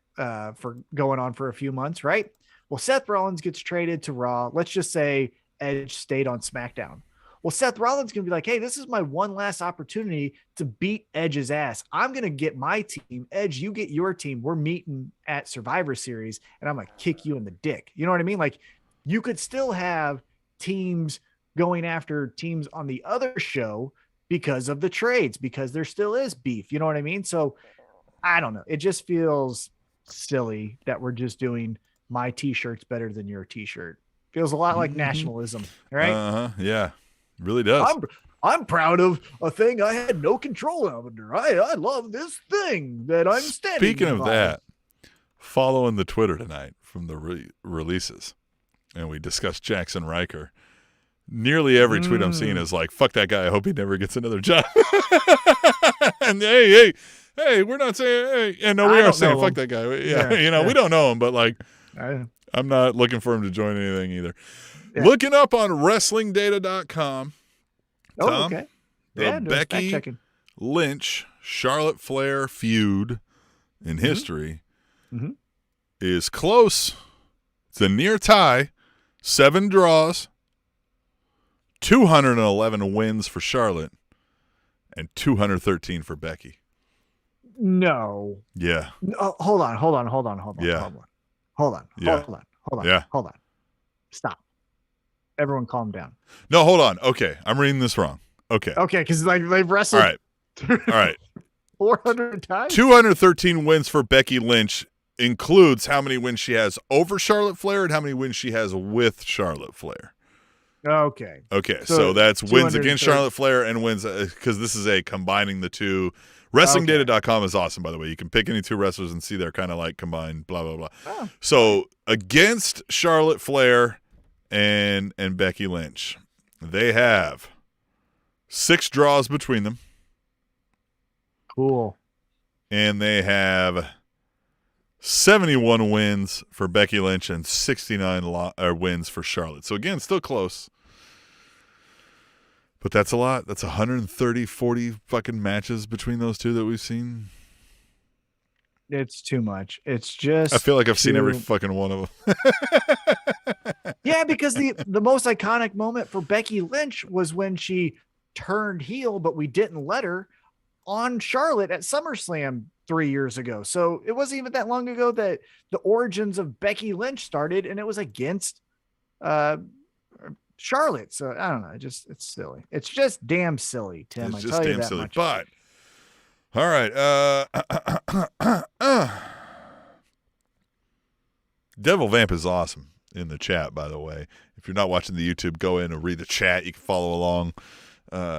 for going on for a few months, right? Well, Seth Rollins gets traded to Raw. Let's just say Edge stayed on SmackDown. Well, Seth Rollins going to be like, hey, this is my one last opportunity to beat Edge's ass. I'm going to get my team. Edge, you get your team. We're meeting at Survivor Series, and I'm going to kick you in the dick. You know what I mean? Like, you could still have teams going after teams on the other show because of the trades, because there still is beef. You know what I mean? So I don't know. It just feels silly that we're just doing my t-shirt's better than your t-shirt. Feels a lot like nationalism, right? Yeah, really does. I'm proud of a thing I had no control over. I love this thing that I'm standing Speaking behind. of that, following the Twitter tonight from the releases, and we discussed Jackson Riker. Nearly every tweet I'm seeing is like, fuck that guy. I hope he never gets another job. And hey, we're not saying, hey, and no, we are saying fuck that guy. We don't know him, but like, I'm not looking for him to join anything either. Yeah. Looking up on WrestlingData.com. Oh, Tom, okay. The Becky Lynch, Charlotte Flair feud in history is close. It's a near tie. 7 draws. 211 wins for Charlotte and 213 for Becky. No. Yeah. Oh, hold on. Yeah. Hold on. Yeah. Hold on. Stop. Everyone calm down. No, hold on. Okay. I'm reading this wrong. Okay. Because like they've wrestled. All right. 400 times. 213 wins for Becky Lynch includes how many wins she has over Charlotte Flair and how many wins she has with Charlotte Flair. Okay. So that's wins against Charlotte Flair and wins, because this is a combining the two. WrestlingData.com is awesome, by the way. You can pick any two wrestlers and see their kind of like combined blah, blah, blah. Oh. So against Charlotte Flair and Becky Lynch, they have 6 draws between them. Cool. And they have 71 wins for Becky Lynch and 69 wins for Charlotte. So again, still close. But that's a lot. That's 130, 40 fucking matches between those two that we've seen. It's too much. It's just. I feel like I've seen every fucking one of them. Yeah, because the most iconic moment for Becky Lynch was when she turned heel, but we didn't let her, on Charlotte at SummerSlam 3 years ago. So it wasn't even that long ago that the origins of Becky Lynch started, and it was against Charlotte. So I don't know. It's silly. It's just damn silly, Tim. It's just damn silly. But all right. Devil Vamp is awesome in the chat, by the way. If you're not watching the YouTube, go in and read the chat. You can follow along.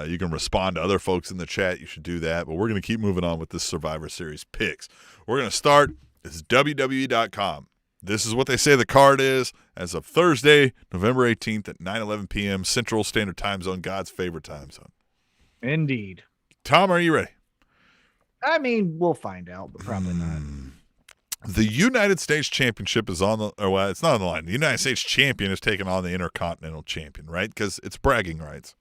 You can respond to other folks in the chat. You should do that. But we're going to keep moving on with this Survivor Series picks. We're going to start. It's WWE.com. This is what they say the card is as of Thursday, November 18th at 9:11 p.m. Central Standard Time Zone, God's favorite time zone. Indeed. Tom, are you ready? I mean, we'll find out, but probably not. The United States Championship is on the, or well, it's not on the line. The United States Champion is taking on the Intercontinental Champion, right? Because it's bragging rights.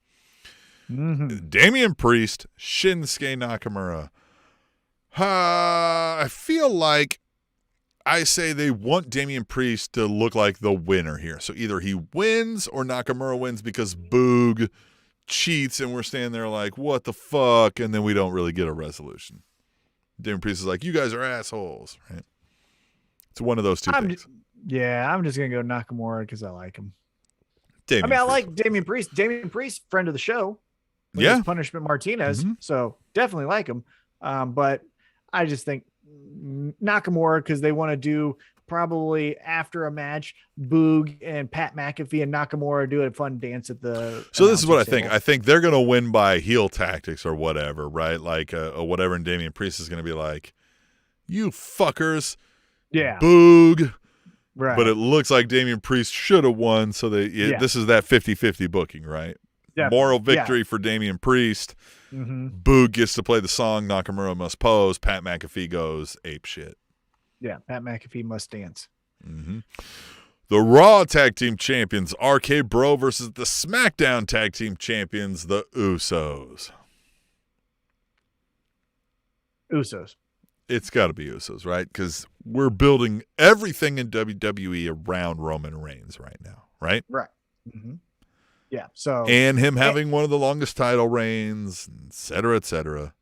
Damian Priest, Shinsuke Nakamura. I feel like I say they want Damian Priest to look like the winner here. So either he wins or Nakamura wins because Boog cheats and we're standing there like, what the fuck? And then we don't really get a resolution. Damian Priest is like, you guys are assholes, right? It's one of those two things. I'm just going to go Nakamura because I like him. I like Damian Priest. Damian Priest, friend of the show. Yeah. Punishment Martinez. So definitely like him. But I just think Nakamura, because they want to do probably after a match, Boog and Pat McAfee and Nakamura do a fun dance at the. So this is what I think. I think they're going to win by heel tactics or whatever, right? Like whatever. And Damian Priest is going to be like, you fuckers, Yeah. Boog. Right. But it looks like Damian Priest should have won. So this is that 50-50 booking, right? Definitely. Moral victory for Damian Priest. Boog gets to play the song Nakamura Must Pose. Pat McAfee goes ape shit. Yeah, Pat McAfee must dance. The Raw Tag Team Champions, RK Bro versus the SmackDown Tag Team Champions, the Usos. It's got to be Usos, right? Because we're building everything in WWE around Roman Reigns right now, right? Right. Yeah. So and him having one of the longest title reigns, et cetera, et cetera.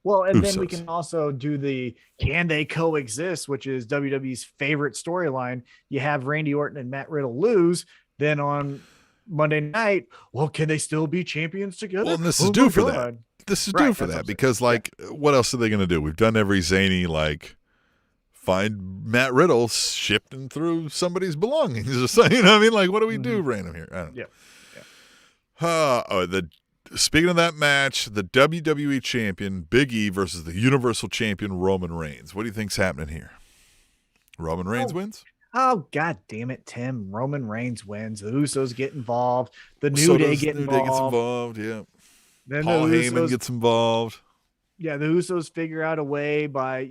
Well, and Usos. then we can also do the can they coexist, which is WWE's favorite storyline. You have Randy Orton and Matt Riddle lose. Then on Monday night, well, can they still be champions together? Well, and this is due for that. This is due for that because, what else are they going to do? We've done every zany, find Matt Riddle shifting through somebody's belongings or something. You know what I mean? Like, what do we do random here? I don't know. Speaking of that match, the WWE champion, Big E versus the Universal champion, Roman Reigns. What do you think's happening here? Roman Reigns wins? Oh, God damn it, Tim. Roman Reigns wins. The Usos get involved. The New Day get involved. New Day gets involved, yeah. Then Paul Heyman gets involved. Yeah, the Usos figure out a way by,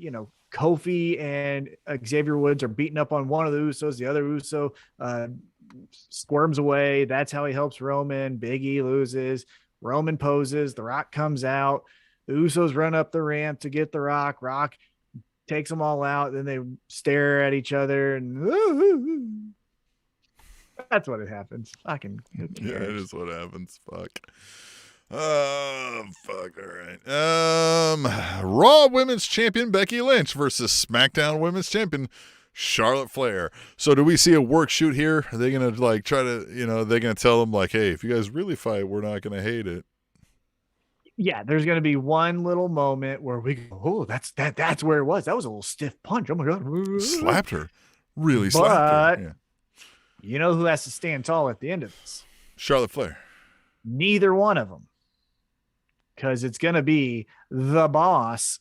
Kofi and Xavier Woods are beating up on one of the Usos. The other Uso squirms away. That's how he helps Roman. Big E loses. Roman poses. The Rock comes out. The Usos run up the ramp to get the Rock. Rock takes them all out. Then they stare at each other. And that's what it happens. Fucking who cares? Yeah, it is what happens. Fuck. Oh, fuck. All right. Raw Women's Champion Becky Lynch versus SmackDown Women's Champion Charlotte Flair. So do we see a work shoot here? Are they going to try to, they're going to tell them hey, if you guys really fight, we're not going to hate it. Yeah, there's going to be one little moment where we go, oh, that's where it was. That was a little stiff punch. Oh my God. Slapped her. Really slapped her. Yeah. You know who has to stand tall at the end of this? Charlotte Flair. Neither one of them. Because it's going to be the boss.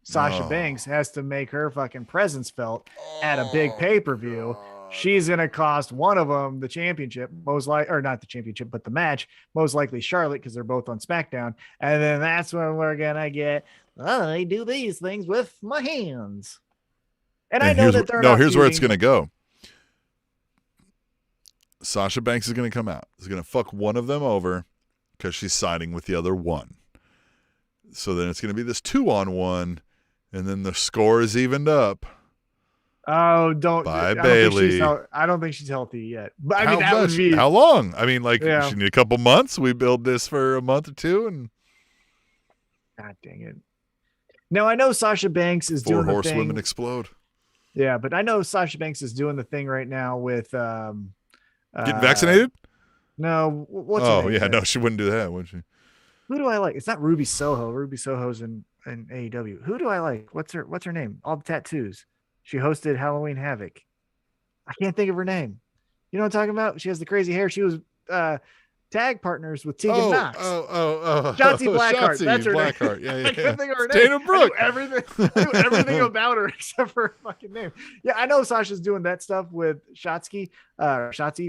Sasha Banks has to make her fucking presence felt at a big pay-per-view. God. She's going to cost one of them the championship, or not the championship, but the match, most likely Charlotte, because they're both on SmackDown. And then that's when we're going to get, I do these things with my hands. And I know that they're not here's where it's going to go. Sasha Banks is going to come out. Is going to fuck one of them over because she's siding with the other one. So then it's going to be this 2-on-1, and then the score is evened up. Oh, Bayley. I don't think she's healthy yet. But I mean, that would be how long? I mean, she need a couple months. We build this for a month or two, and God dang it. Now I know Sasha Banks is doing the thing. 4 horsewomen explode. Yeah, but I know Sasha Banks is doing the thing right now with getting vaccinated. No, what's her name? Yeah, no, she wouldn't do that, would she? Who do I like? It's not Ruby Soho. Ruby Soho's in AEW. Who do I like? What's her name? All the tattoos. She hosted Halloween Havoc. I can't think of her name. You know what I'm talking about? She has the crazy hair. She was tag partners with Tegan Knox. Shotzi Blackheart. That's her Blackheart. name. Yeah. I can't think of her name. Dana Brooke. I knew everything about her except for her fucking name. Yeah, I know Sasha's doing that stuff with Shotzi,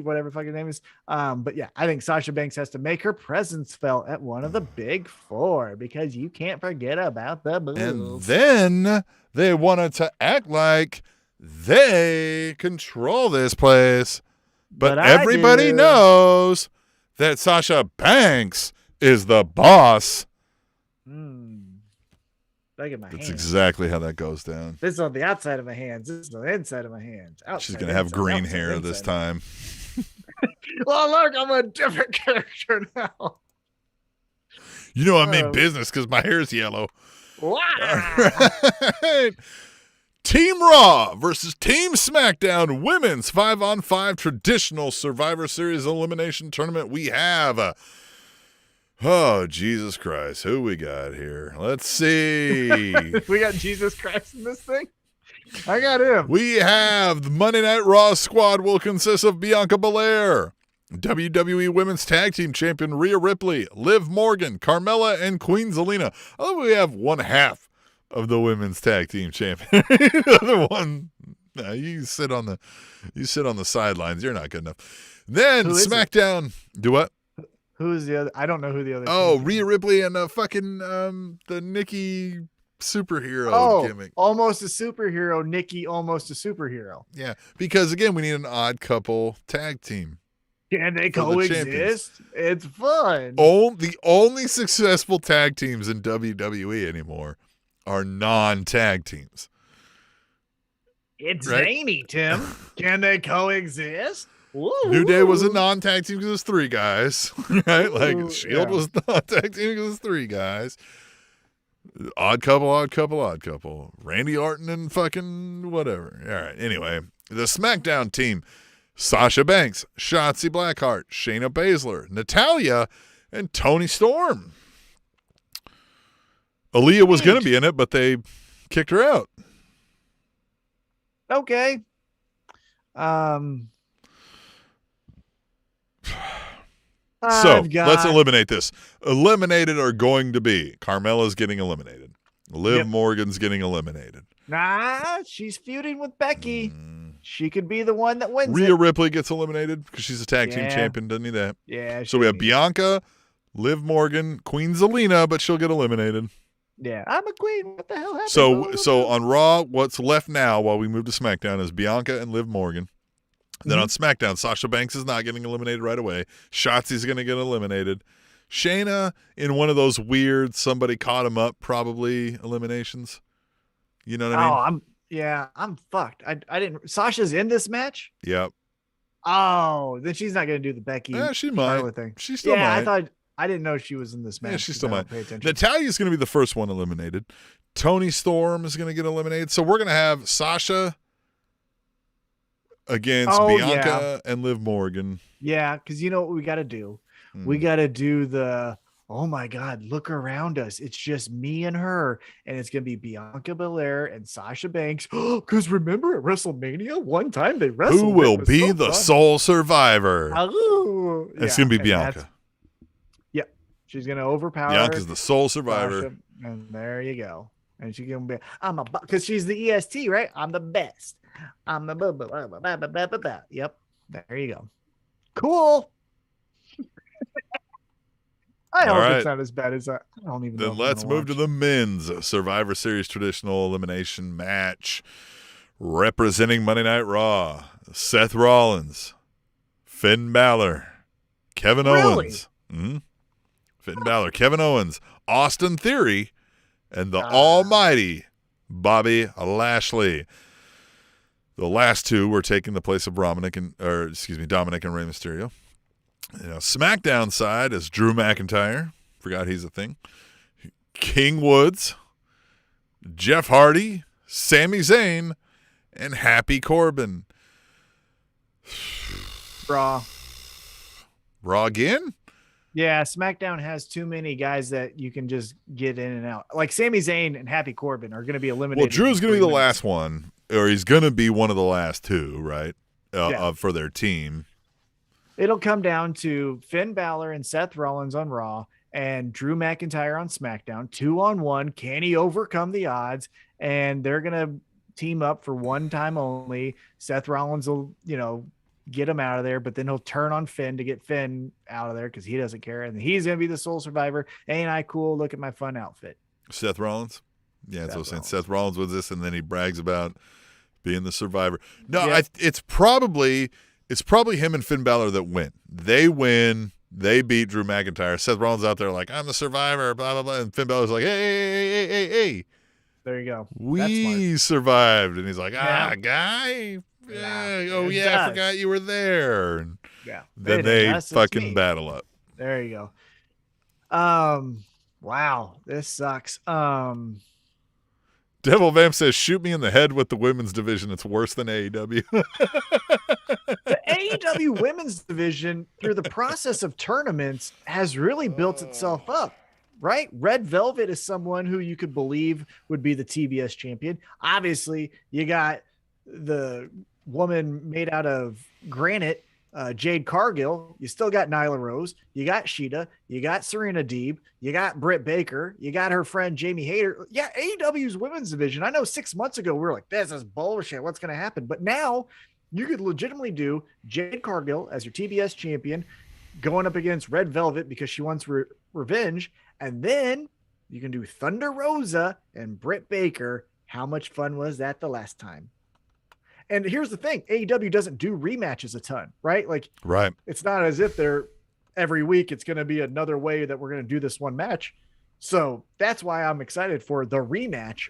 whatever fucking name is. But yeah, I think Sasha Banks has to make her presence felt at one of the big 4 because you can't forget about the moves. And then they wanted to act like they control this place. But everybody knows that Sasha Banks is the boss. Look at my hands. That's exactly how that goes down. This is on the outside of my hands. This is on the inside of my hands. She's going to have green hair this time. Well, look, I'm a different character now. You know I mean business because my hair's yellow. Wow. Right. Team Raw versus Team SmackDown Women's 5-on-5 Traditional Survivor Series Elimination Tournament. We have oh, Jesus Christ. Who we got here? Let's see. We got Jesus Christ in this thing? I got him. We have the Monday Night Raw squad will consist of Bianca Belair, WWE Women's Tag Team Champion Rhea Ripley, Liv Morgan, Carmella, and Queen Zelina. I love we have one half of the women's tag team champion. The other one, no, you sit on the sidelines. You're not good enough. Then SmackDown. Do what? Who is the other? I don't know who the other. Oh, Rhea Ripley and the Nikki superhero gimmick. Almost a superhero. Nikki, almost a superhero. Yeah, because again, we need an odd couple tag team. Can they coexist? It's fun. The only successful tag teams in WWE anymore are non-tag teams. It's zany, Tim. Can they coexist? Ooh. New Day was a non-tag team because it was 3 guys, right? Like Shield was non-tag team because it was 3 guys. Odd couple. Randy Orton and fucking whatever. All right. Anyway, the SmackDown team: Sasha Banks, Shotzi Blackheart, Shayna Baszler, Natalya, and Toni Storm. Aaliyah was going to be in it, but they kicked her out. Okay. So let's eliminate this. Eliminated are going to be Carmella's getting eliminated. Liv Morgan's getting eliminated. Nah, she's feuding with Becky. She could be the one that wins. Rhea Ripley gets eliminated because she's a tag team champion. Doesn't need that. Yeah. So we have Bianca, Liv Morgan, Queen Zelina, but she'll get eliminated. Yeah, I'm a queen. What the hell happened? So on Raw, what's left now while we move to SmackDown is Bianca and Liv Morgan. Then on SmackDown, Sasha Banks is not getting eliminated right away. Shotzi's going to get eliminated. Shayna in one of those weird somebody caught him up probably eliminations. You know what I mean? I'm fucked. I didn't. Sasha's in this match? Yep. Oh, then she's not going to do the Becky. Yeah, she might. Thing. She still might. I didn't know she was in this match. Yeah, she still might. Natalya's going to be the first one eliminated. Toni Storm is going to get eliminated. So we're going to have Sasha against Bianca and Liv Morgan. Yeah, because you know what we got to do? We got to do the, oh my God, look around us. It's just me and her. And it's going to be Bianca Belair and Sasha Banks. Because remember at WrestleMania, one time they wrestled. Who will be the sole survivor? It's going to be Bianca. She's going to overpower. Bianca's the sole survivor. Sasha, and there you go. And she's going to be, because she's the EST, right? I'm the best. I'm the Yep. There you go. Cool. I hope it's not as bad as that. I don't even know. Then let's move to the men's Survivor Series traditional elimination match. Representing Monday Night Raw, Seth Rollins, Finn Balor, Kevin Owens. Finn Balor, Kevin Owens, Austin Theory, and the almighty Bobby Lashley. The last 2 were taking the place of Dominic and Rey Mysterio. SmackDown side is Drew McIntyre. Forgot he's a thing. King Woods, Jeff Hardy, Sami Zayn, and Happy Corbin. Raw again? Yeah, SmackDown has too many guys that you can just get in and out. Like Sami Zayn and Happy Corbin are going to be eliminated. Well, Drew's going to be the last one, or he's going to be one of the last 2, right? For their team. It'll come down to Finn Balor and Seth Rollins on Raw and Drew McIntyre on SmackDown. 2-on-1. Can he overcome the odds? And they're going to team up for one time only. Seth Rollins will, get him out of there, but then he'll turn on Finn to get Finn out of there because he doesn't care. And he's going to be the sole survivor. Ain't I cool? Look at my fun outfit. Seth Rollins? Yeah, that's what I was saying. Seth Rollins was this, and then he brags about being the survivor. No, it's probably him and Finn Balor that win. They win. They beat Drew McIntyre. Seth Rollins out there like, I'm the survivor, blah, blah, blah. And Finn Balor's like, hey. There you go. We survived. And he's like, guy. Yeah, I forgot you were there. And then they fucking battle up. There you go. Wow, this sucks. Devil Vamp says, shoot me in the head with the women's division. It's worse than AEW. The AEW women's division, through the process of tournaments, has really built itself up, right? Red Velvet is someone who you could believe would be the TBS champion. Obviously, you got the woman made out of granite, Jade Cargill, you still got Nyla Rose, you got Sheeta, you got Serena Deeb, you got Britt Baker, you got her friend Jamie Hayter. Yeah, AEW's women's division. I know 6 months ago we were like, this is bullshit. What's going to happen? But now you could legitimately do Jade Cargill as your TBS champion going up against Red Velvet because she wants revenge. And then you can do Thunder Rosa and Britt Baker. How much fun was that the last time? And here's the thing, AEW doesn't do rematches a ton, right? Like, right. It's not as if they're every week it's going to be another way that we're going to do this one match. So that's why I'm excited for the rematch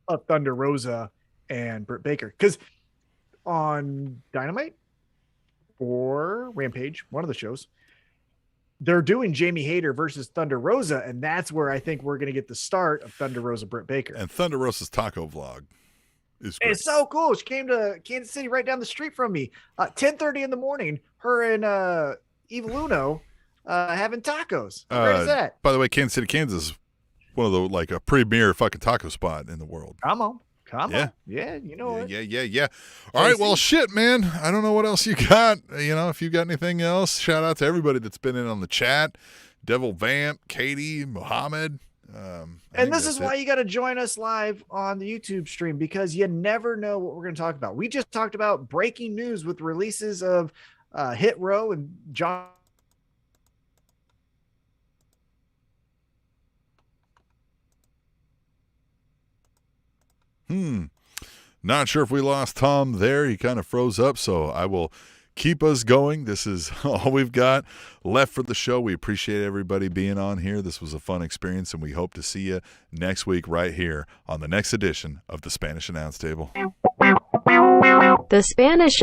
of Thunder Rosa and Britt Baker. Because on Dynamite or Rampage, one of the shows, they're doing Jamie Hayter versus Thunder Rosa, and that's where I think we're going to get the start of Thunder Rosa Britt Baker. And Thunder Rosa's taco vlog. It's so cool. She came to Kansas City right down the street from me. 10:30 in the morning, her and Eva Luno having tacos. How great is that? By the way, Kansas City, Kansas, one of the like a premier fucking taco spot in the world. Come on. Yeah, you know it. Yeah. All right, well, shit, man. I don't know what else you got. You know, if you got anything else, shout out to everybody that's been in on the chat. Devil Vamp, Katie, Muhammad. And this is why you got to join us live on the YouTube stream, because you never know what we're going to talk about. We just talked about breaking news with releases of Hit Row and John. Not sure if we lost Tom there. He kind of froze up, so I will keep us going. This is all we've got left for the show. We appreciate everybody being on here. This was a fun experience, and we hope to see you next week right here on the next edition of the Spanish Announce Table. The Spanish